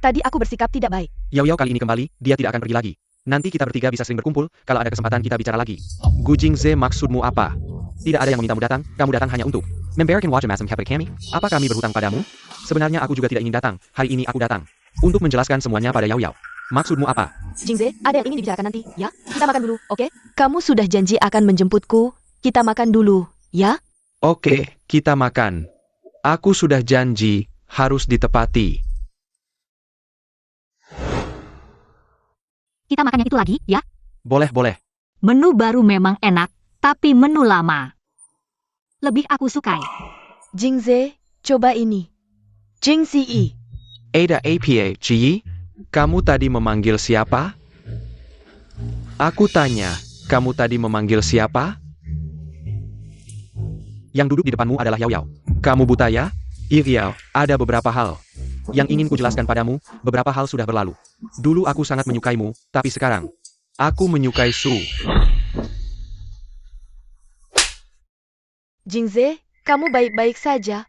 Speaker 4: Tadi aku bersikap tidak baik.
Speaker 2: Yao kali ini kembali, dia tidak akan pergi lagi. Nanti kita bertiga bisa sering berkumpul, kalau ada kesempatan kita bicara lagi. Gu Jingze, maksudmu apa? Tidak ada yang memintamu datang, kamu datang hanya untuk memberikan wajah masam kepada kami? Apa kami berhutang padamu? Sebenarnya aku juga tidak ingin datang, hari ini aku datang untuk menjelaskan semuanya pada Yao. Maksudmu apa?
Speaker 4: Jingze, ada yang ingin dibicarakan nanti, ya? Kita makan dulu, oke? Kamu sudah janji akan menjemputku, kita makan dulu, ya?
Speaker 2: Oke, kita makan. Aku sudah janji, harus ditepati.
Speaker 1: Kita makan yang itu lagi, ya?
Speaker 2: Boleh.
Speaker 1: Menu baru memang enak, tapi menu lama lebih aku sukai.
Speaker 4: Jingze, coba ini. Jingzi.
Speaker 2: Ada apa, Ji? Kamu tadi memanggil siapa? Aku tanya, kamu tadi memanggil siapa? Yang duduk di depanmu adalah Yao Yao. Kamu buta ya? Iriao, ada beberapa hal yang ingin kujelaskan padamu, beberapa hal sudah berlalu. Dulu aku sangat menyukaimu, tapi sekarang, aku menyukai Su.
Speaker 4: Jingze, kamu baik-baik saja.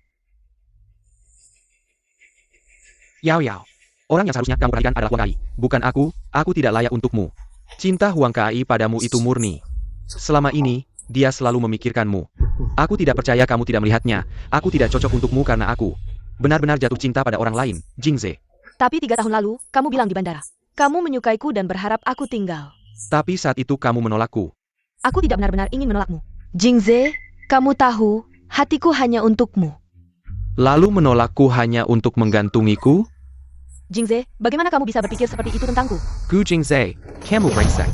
Speaker 2: Yao Yao, orang yang seharusnya kamu perhatikan adalah Huang Kai, bukan aku tidak layak untukmu. Cinta Huang Kai padamu itu murni. Selama ini, dia selalu memikirkanmu. Aku tidak percaya kamu tidak melihatnya, aku tidak cocok untukmu karena aku benar-benar jatuh cinta pada orang lain, Jingze.
Speaker 4: Tapi 3 tahun lalu, kamu bilang di bandara. Kamu menyukaiku dan berharap aku tinggal.
Speaker 2: Tapi saat itu kamu menolakku.
Speaker 4: Aku tidak benar-benar ingin menolakmu. Jingze, kamu tahu, hatiku hanya untukmu.
Speaker 2: Lalu menolakku hanya untuk menggantungiku?
Speaker 4: Jingze, bagaimana kamu bisa berpikir seperti itu tentangku?
Speaker 2: Gu Jingze, kamu brengsek.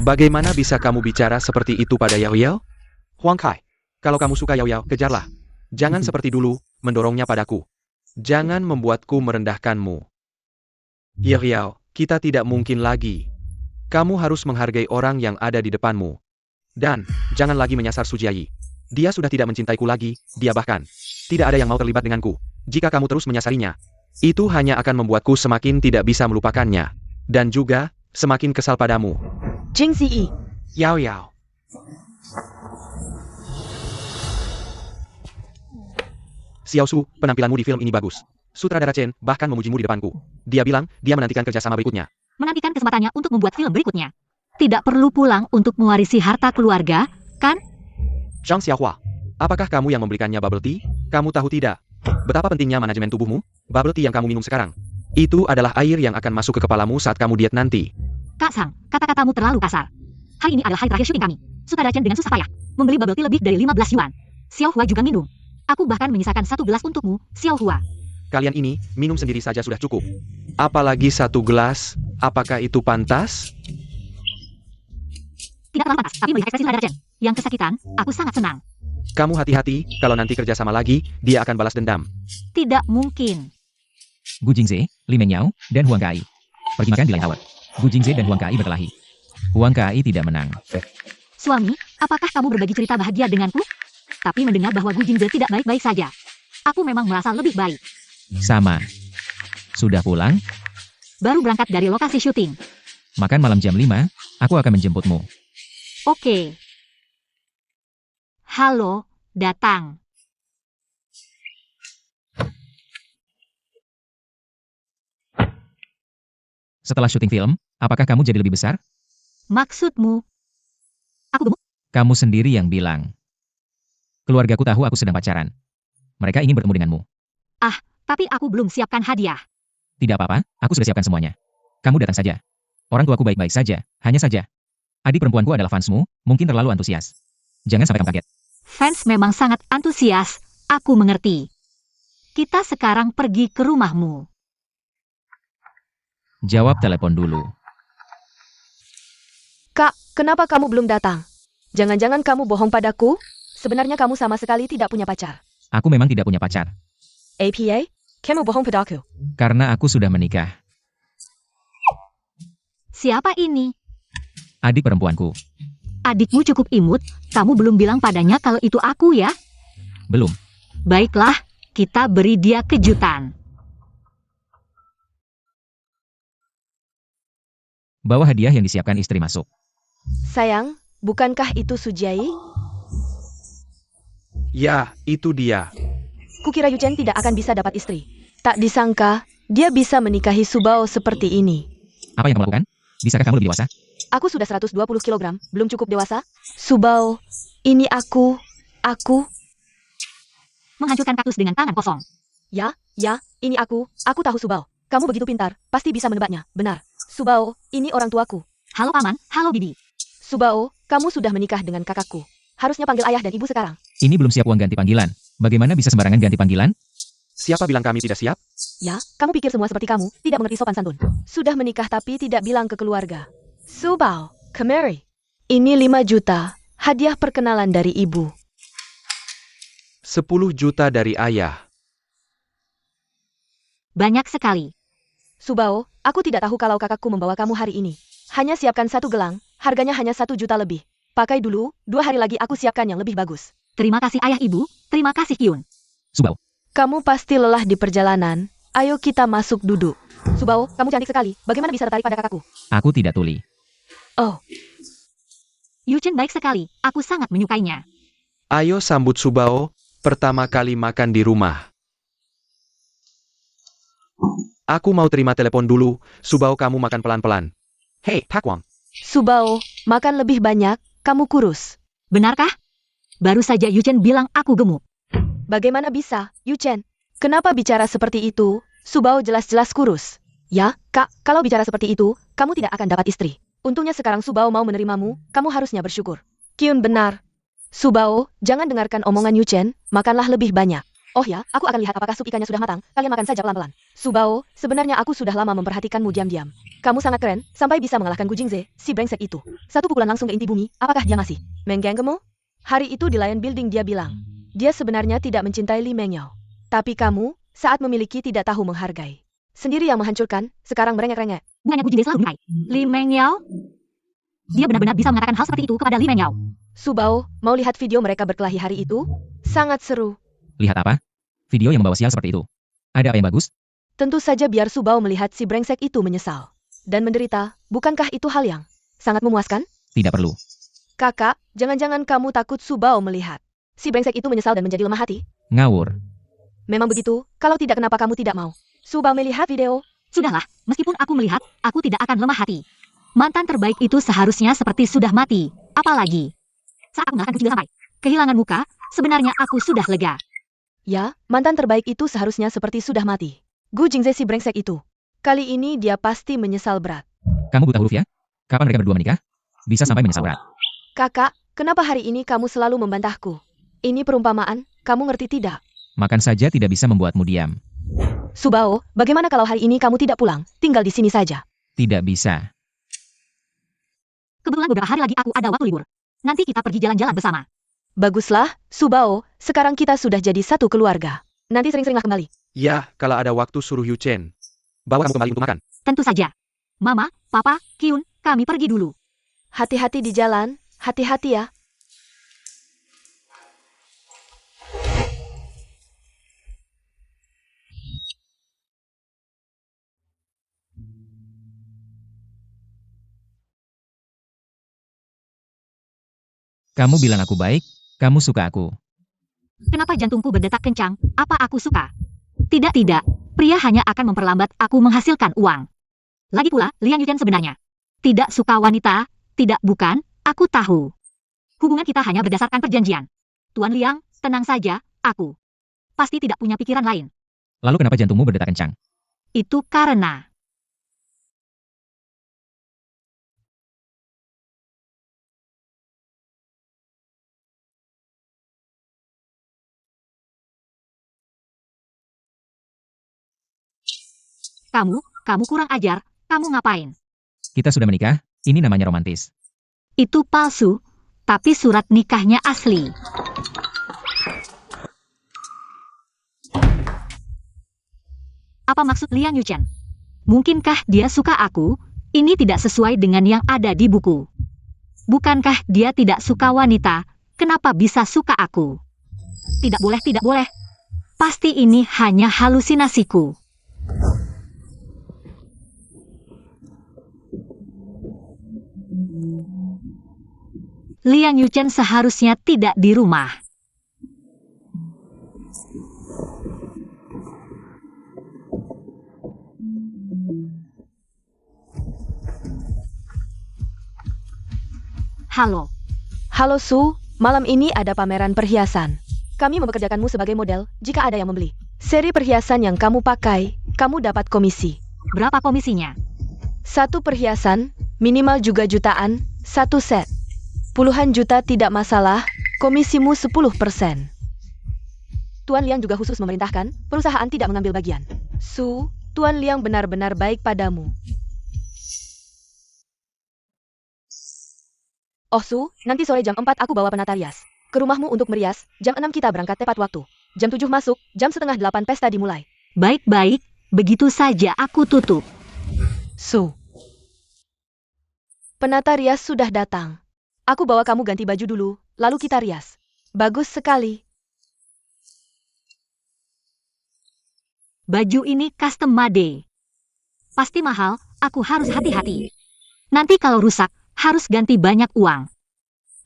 Speaker 2: Bagaimana bisa kamu bicara seperti itu pada Yao Yao? Huang Kai, kalau kamu suka Yao Yao, kejarlah. Jangan seperti dulu, mendorongnya padaku. Jangan membuatku merendahkanmu. Yao Yao, kita tidak mungkin lagi. Kamu harus menghargai orang yang ada di depanmu. Dan, jangan lagi menyasar Sujiayi. Dia sudah tidak mencintaiku lagi, dia bahkan tidak ada yang mau terlibat denganku. Jika kamu terus menyasarinya, itu hanya akan membuatku semakin tidak bisa melupakannya. Dan juga, semakin kesal padamu.
Speaker 4: Jingzi,
Speaker 2: Yao Yao. Xiao Su, penampilanmu di film ini bagus. Sutradara Chen bahkan memujimu di depanku. Dia bilang, dia menantikan kerjasama berikutnya.
Speaker 1: Menantikan kesempatannya untuk membuat film berikutnya. Tidak perlu pulang untuk mewarisi harta keluarga, kan?
Speaker 2: Zhang Xiaohua, apakah kamu yang membelikannya bubble tea? Kamu tahu tidak betapa pentingnya manajemen tubuhmu? Bubble tea yang kamu minum sekarang, itu adalah air yang akan masuk ke kepalamu saat kamu diet nanti.
Speaker 1: Kak Sang, kata-katamu terlalu kasar. Hari ini adalah hari terakhir syuting kami. Sutradara Chen dengan susah payah membeli bubble tea lebih dari 15 yuan. Xiao Hua juga minum. Aku bahkan menyisakan 1 gelas untukmu, Xiao Hua.
Speaker 2: Kalian ini, minum sendiri saja sudah cukup. Apalagi 1 gelas, apakah itu pantas?
Speaker 1: Tidak terlalu pantas, tapi melihat ekspresi Sutradara Chen yang kesakitan, aku sangat senang.
Speaker 2: Kamu hati-hati, kalau nanti kerjasama lagi, dia akan balas dendam.
Speaker 1: Tidak mungkin.
Speaker 3: Gu Jingze, Li Mengyao, dan Huang Kai pergi makan di lain tower. Gu Jingze dan Huang Kai berkelahi. Huang Kai tidak menang.
Speaker 1: Suami, apakah kamu berbagi cerita bahagia denganku? Tapi mendengar bahwa Gu Jingze tidak baik-baik saja. Aku memang merasa lebih baik.
Speaker 3: Sama. Sudah pulang?
Speaker 1: Baru berangkat dari lokasi syuting.
Speaker 3: Makan malam jam 5, aku akan menjemputmu.
Speaker 1: Oke. Halo, datang.
Speaker 3: Setelah syuting film, apakah kamu jadi lebih besar?
Speaker 1: Maksudmu? Aku gemuk?
Speaker 3: Kamu sendiri yang bilang. Keluargaku tahu aku sedang pacaran. Mereka ingin bertemu denganmu.
Speaker 1: Tapi aku belum siapkan hadiah.
Speaker 3: Tidak apa-apa, aku sudah siapkan semuanya. Kamu datang saja. Orang tuaku baik-baik saja, hanya saja. Adik perempuanku adalah fansmu, mungkin terlalu antusias. Jangan sampai kamu kaget.
Speaker 1: Fans memang sangat antusias, aku mengerti. Kita sekarang pergi ke rumahmu.
Speaker 3: Jawab telepon dulu.
Speaker 4: Kak, kenapa kamu belum datang? Jangan-jangan kamu bohong padaku? Sebenarnya kamu sama sekali tidak punya pacar.
Speaker 3: Aku memang tidak punya pacar.
Speaker 4: APA? Kamu bohong padaku.
Speaker 3: Karena aku sudah menikah.
Speaker 1: Siapa ini?
Speaker 3: Adik perempuanku.
Speaker 1: Adikmu cukup imut, kamu belum bilang padanya kalau itu aku ya?
Speaker 3: Belum.
Speaker 1: Baiklah, kita beri dia kejutan.
Speaker 3: Bawa hadiah yang disiapkan istri masuk.
Speaker 4: Sayang, bukankah itu Sujiayi?
Speaker 2: Ya, itu dia.
Speaker 4: Kukira Yu Chen tidak akan bisa dapat istri. Tak disangka, dia bisa menikahi Subao seperti ini.
Speaker 3: Apa yang kamu lakukan? Bisakah kamu lebih dewasa?
Speaker 4: Aku sudah 120 kg, belum cukup dewasa? Subao, ini aku.
Speaker 1: Menghancurkan kaktus dengan tangan kosong.
Speaker 4: Ya, ini aku tahu Subao. Kamu begitu pintar, pasti bisa menebaknya, benar. Subao, ini orang tuaku.
Speaker 1: Halo paman, halo bibi.
Speaker 4: Subao, kamu sudah menikah dengan kakakku. Harusnya panggil ayah dan ibu sekarang.
Speaker 3: Ini belum siap uang ganti panggilan. Bagaimana bisa sembarangan ganti panggilan?
Speaker 2: Siapa bilang kami tidak siap?
Speaker 4: Ya, kamu pikir semua seperti kamu, tidak mengerti sopan santun. Sudah menikah tapi tidak bilang ke keluarga. Subao, kemari. Ini 5 juta, hadiah perkenalan dari ibu.
Speaker 2: 10 juta dari ayah.
Speaker 1: Banyak sekali.
Speaker 4: Subao, aku tidak tahu kalau kakakku membawa kamu hari ini. Hanya siapkan 1 gelang, harganya hanya 1 juta lebih. Pakai dulu, 2 hari lagi aku siapkan yang lebih bagus.
Speaker 1: Terima kasih ayah ibu, terima kasih Kyun.
Speaker 3: Subao,
Speaker 4: Kamu pasti lelah di perjalanan. Ayo kita masuk duduk. Subao, kamu cantik sekali. Bagaimana bisa tertarik pada kakakku?
Speaker 3: aku tidak tuli.
Speaker 4: Oh,
Speaker 1: Yuchen baik sekali, aku sangat menyukainya.
Speaker 2: Ayo sambut Subao, pertama kali makan di rumah. Aku mau terima telepon dulu, Subao kamu makan pelan-pelan. Hei, Takwang.
Speaker 4: Subao, makan lebih banyak, kamu kurus.
Speaker 1: Benarkah? Baru saja Yuchen bilang aku gemuk.
Speaker 4: Bagaimana bisa, Yuchen? Kenapa bicara seperti itu? Subao jelas-jelas kurus. Ya, Kak, kalau bicara seperti itu, kamu tidak akan dapat istri. Untungnya sekarang Subao mau menerimamu, kamu harusnya bersyukur. Kyun benar. Subao, jangan dengarkan omongan Yuchen, makanlah lebih banyak. Oh ya, aku akan lihat apakah sup ikannya sudah matang, kalian makan saja pelan-pelan. Subao, sebenarnya aku sudah lama memperhatikanmu diam-diam. Kamu sangat keren, sampai bisa mengalahkan Gu Jingze, si brengsek itu. 1 pukulan langsung ke inti bumi, apakah dia masih menggenggemu? Hari itu di Lion Building dia bilang, dia sebenarnya tidak mencintai Li Mengyao. Tapi kamu, saat memiliki tidak tahu menghargai. Sendiri yang menghancurkan, sekarang merengek-rengek.
Speaker 1: Bukannya Gu Jingze selalu dinilai. Li Mengyao? Dia benar-benar bisa mengatakan hal seperti itu kepada Li Mengyao.
Speaker 4: Subao, mau lihat video mereka berkelahi hari itu? Sangat seru.
Speaker 3: Lihat apa? Video yang membawa sial seperti itu. Ada apa yang bagus?
Speaker 4: Tentu saja biar Subao melihat si brengsek itu menyesal. Dan menderita, bukankah itu hal yang sangat memuaskan?
Speaker 3: Tidak perlu.
Speaker 4: Kakak, jangan-jangan kamu takut Subao melihat. Si brengsek itu menyesal dan menjadi lemah hati?
Speaker 3: Ngawur.
Speaker 4: Memang begitu, kalau tidak kenapa kamu tidak mau? Subao melihat video.
Speaker 1: Sudahlah, meskipun aku melihat, aku tidak akan lemah hati. Mantan terbaik itu seharusnya seperti sudah mati. Apalagi saat aku mengalahkan Gu Jingze sampai kehilangan muka, sebenarnya aku sudah lega.
Speaker 4: Ya, mantan terbaik itu seharusnya seperti sudah mati. Gu Jingze si brengsek itu. Kali ini dia pasti menyesal berat.
Speaker 3: Kamu buta huruf ya? Kapan mereka berdua menikah? Bisa sampai menyesal berat.
Speaker 4: Kakak, kenapa hari ini kamu selalu membantahku? Ini perumpamaan, kamu ngerti tidak?
Speaker 3: Makan saja tidak bisa membuatmu diam.
Speaker 4: Subao, bagaimana kalau hari ini kamu tidak pulang, tinggal di sini saja?
Speaker 3: Tidak bisa.
Speaker 1: Kebetulan beberapa hari lagi aku ada waktu libur. Nanti kita pergi jalan-jalan bersama.
Speaker 4: Baguslah, Subao, sekarang kita sudah jadi satu keluarga. Nanti sering-seringlah kembali.
Speaker 2: Ya, kalau ada waktu suruh Yuchen. Bawa kamu kembali untuk makan.
Speaker 1: Tentu saja. Mama, Papa, Kyun, kami pergi dulu.
Speaker 4: Hati-hati di jalan, hati-hati ya.
Speaker 3: Kamu bilang aku baik, kamu suka aku.
Speaker 1: Kenapa jantungku berdetak kencang? Apa aku suka? Tidak, pria hanya akan memperlambat aku menghasilkan uang. Lagi pula, Liang Yuchen sebenarnya tidak suka wanita. Tidak, bukan, aku tahu. Hubungan kita hanya berdasarkan perjanjian. Tuan Liang, tenang saja, aku pasti tidak punya pikiran lain.
Speaker 3: Lalu kenapa jantungmu berdetak kencang?
Speaker 1: Itu karena kamu kurang ajar, kamu ngapain?
Speaker 3: Kita sudah menikah, ini namanya romantis.
Speaker 1: Itu palsu, tapi surat nikahnya asli. Apa maksud Liang Yuchen? Mungkinkah dia suka aku? Ini tidak sesuai dengan yang ada di buku. Bukankah dia tidak suka wanita? Kenapa bisa suka aku? Tidak boleh. Pasti ini hanya halusinasiku. Liang Yuchen seharusnya tidak di rumah. Halo.
Speaker 4: Halo Su, malam ini ada pameran perhiasan. Kami mempekerjakanmu sebagai model jika ada yang membeli. Seri perhiasan yang kamu pakai, kamu dapat komisi.
Speaker 1: Berapa komisinya?
Speaker 4: 1 perhiasan, minimal juga jutaan, 1 set. Puluhan juta tidak masalah, komisimu 10%. Tuan Liang juga khusus memerintahkan, perusahaan tidak mengambil bagian. Su, Tuan Liang benar-benar baik padamu. Oh Su, nanti sore jam 4 aku bawa penata rias ke rumahmu untuk merias, jam 6 kita berangkat tepat waktu. Jam 7 masuk, jam setengah 8 pesta dimulai.
Speaker 1: Baik, Begitu saja aku tutup.
Speaker 4: Su. Penata rias sudah datang. Aku bawa kamu ganti baju dulu, lalu kita rias. Bagus sekali.
Speaker 1: Baju ini custom made. Pasti mahal, aku harus hati-hati. Nanti kalau rusak, harus ganti banyak uang.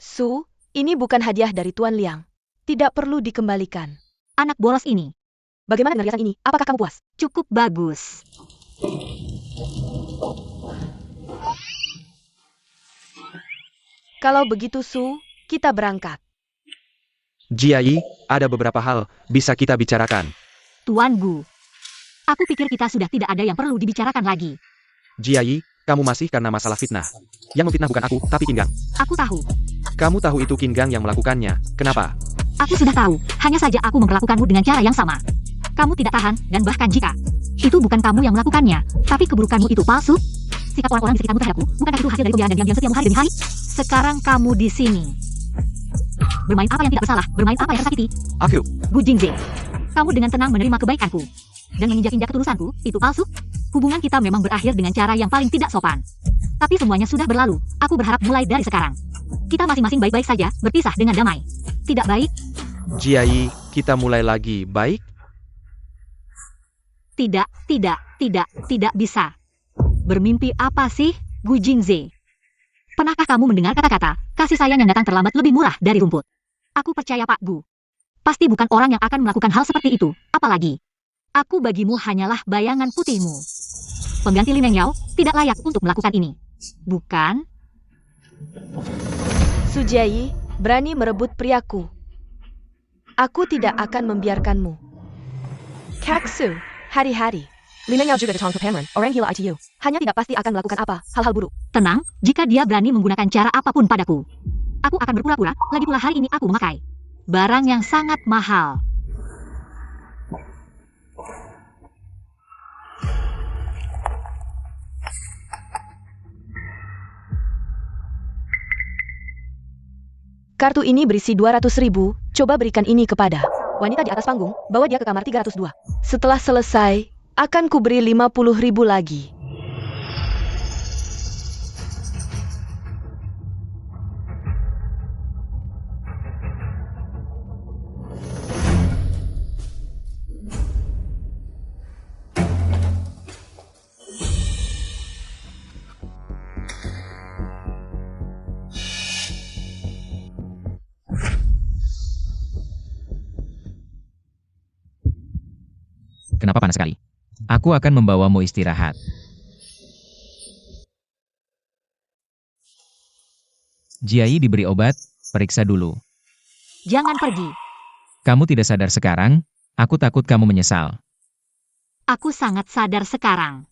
Speaker 4: Su, ini bukan hadiah dari Tuan Liang. Tidak perlu dikembalikan.
Speaker 1: Anak bolos ini.
Speaker 4: Bagaimana dengan riasan ini? Apakah kamu puas?
Speaker 1: Cukup bagus.
Speaker 4: Kalau begitu Su, kita berangkat.
Speaker 2: Jiayi, ada beberapa hal bisa kita bicarakan.
Speaker 1: Tuan Gu. Aku pikir kita sudah tidak ada yang perlu dibicarakan lagi.
Speaker 2: Jiayi, kamu masih karena masalah fitnah. Yang memfitnah bukan aku, tapi Qin Gang.
Speaker 1: Aku tahu.
Speaker 2: Kamu tahu itu Qin Gang yang melakukannya. Kenapa?
Speaker 1: Aku sudah tahu. Hanya saja aku memperlakukanmu dengan cara yang sama. Kamu tidak tahan, dan bahkan jika itu bukan kamu yang melakukannya, tapi keburukanmu itu palsu. Sikap orang-orang di sekitarmu terhadapku, bukankah itu hasil dari pembiayaan dan diam-diam setiamu hari demi hari? Sekarang kamu di sini. Bermain apa yang tidak bersalah, bermain apa yang tersakiti.
Speaker 2: Aku.
Speaker 1: Gu Jingze. Kamu dengan tenang menerima kebaikanku. Dan menginjak-injak ketulusanku, itu palsu. Hubungan kita memang berakhir dengan cara yang paling tidak sopan. Tapi semuanya sudah berlalu, aku berharap mulai dari sekarang. Kita masing-masing baik-baik saja, berpisah dengan damai. Tidak baik?
Speaker 2: Jiayi, kita mulai lagi, baik?
Speaker 1: Tidak bisa. Bermimpi apa sih, Gu Jingze? Pernahkah kamu mendengar kata-kata, kasih sayang yang datang terlambat lebih murah dari rumput? Aku percaya Pak Gu. Pasti bukan orang yang akan melakukan hal seperti itu, apalagi. Aku bagimu hanyalah bayangan putihmu. Pengganti Li Mengyao tidak layak untuk melakukan ini. Bukan?
Speaker 4: Su Jiayi, berani merebut priaku. Aku tidak akan membiarkanmu. Kaksu, hari-hari. Li Mengyao juga datang ke Penryn, orang gila ITU. Hanya tidak pasti akan melakukan apa, hal-hal buruk.
Speaker 1: Tenang, jika dia berani menggunakan cara apapun padaku. Aku akan berpura-pura, lagi pula hari ini aku memakai barang yang sangat mahal.
Speaker 4: Kartu ini berisi 200.000, coba berikan ini kepada wanita di atas panggung, bawa dia ke kamar 302. Setelah selesai, akan kuberi 50.000 lagi.
Speaker 3: Kenapa panas sekali? Aku akan membawamu istirahat. Jiayi diberi obat, periksa dulu.
Speaker 1: Jangan pergi.
Speaker 3: Kamu tidak sadar sekarang, aku takut kamu menyesal.
Speaker 1: Aku sangat sadar sekarang.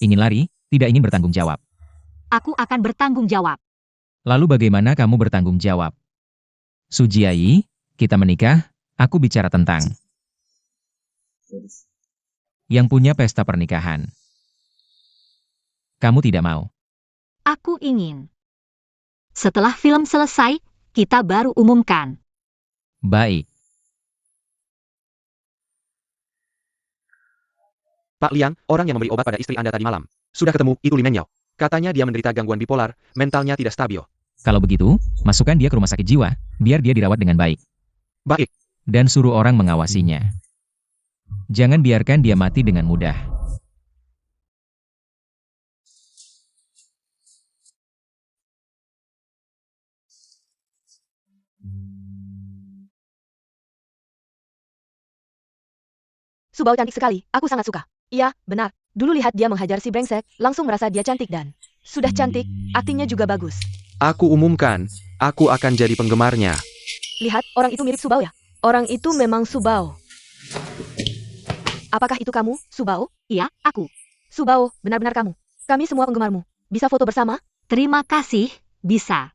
Speaker 3: Ingin lari, tidak ingin bertanggung jawab.
Speaker 1: Aku akan bertanggung jawab.
Speaker 3: Lalu bagaimana kamu bertanggung jawab? Su Jiayi, kita menikah, aku bicara tentang yang punya pesta pernikahan. Kamu tidak mau.
Speaker 1: Aku ingin. Setelah film selesai, kita baru umumkan.
Speaker 3: Baik.
Speaker 2: Pak Liang, orang yang memberi obat pada istri Anda tadi malam. Sudah ketemu, itu Li Mengyao. Katanya dia menderita gangguan bipolar, mentalnya tidak stabil.
Speaker 3: Kalau begitu, masukkan dia ke rumah sakit jiwa, biar dia dirawat dengan baik.
Speaker 2: Baik.
Speaker 3: Dan suruh orang mengawasinya. Jangan biarkan dia mati dengan mudah.
Speaker 4: Subao cantik sekali, aku sangat suka. Iya, benar. Dulu lihat dia menghajar si brengsek, langsung merasa dia cantik dan sudah cantik, aktingnya juga bagus.
Speaker 2: Aku umumkan, aku akan jadi penggemarnya.
Speaker 4: Lihat, orang itu mirip Subao ya? Orang itu memang Subao. Apakah itu kamu, Subao?
Speaker 1: Iya, aku.
Speaker 4: Subao, benar-benar kamu. Kami semua penggemarmu. Bisa foto bersama?
Speaker 1: Terima kasih, bisa.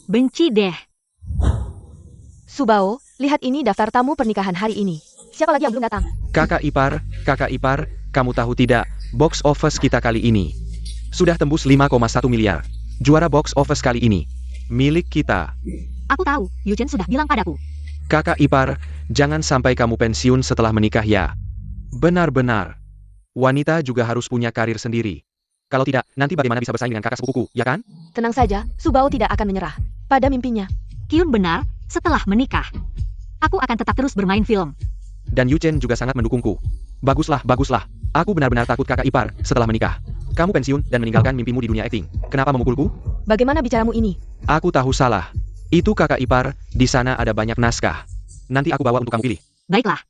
Speaker 1: Benci deh.
Speaker 4: Subao, lihat ini daftar tamu pernikahan hari ini. Siapa lagi yang belum datang?
Speaker 2: Kakak ipar, kamu tahu tidak, box office kita kali ini sudah tembus 5,1 miliar. Juara box office kali ini milik kita.
Speaker 1: Aku tahu, Yuchen sudah bilang padaku.
Speaker 2: Kakak ipar, jangan sampai kamu pensiun setelah menikah ya. Benar-benar. Wanita juga harus punya karir sendiri. Kalau tidak, nanti bagaimana bisa bersaing dengan kakak sepupuku, ya kan?
Speaker 4: Tenang saja, Subao tidak akan menyerah pada mimpinya.
Speaker 1: Kyun benar, setelah menikah, aku akan tetap terus bermain film.
Speaker 2: Dan Yuchen juga sangat mendukungku. Baguslah. Aku benar-benar takut kakak ipar setelah menikah. Kamu pensiun dan meninggalkan mimpimu di dunia akting. Kenapa memukulku?
Speaker 4: Bagaimana bicaramu ini?
Speaker 2: Aku tahu salah. Itu kakak ipar, di sana ada banyak naskah. Nanti aku bawa untuk kamu pilih.
Speaker 1: Baiklah,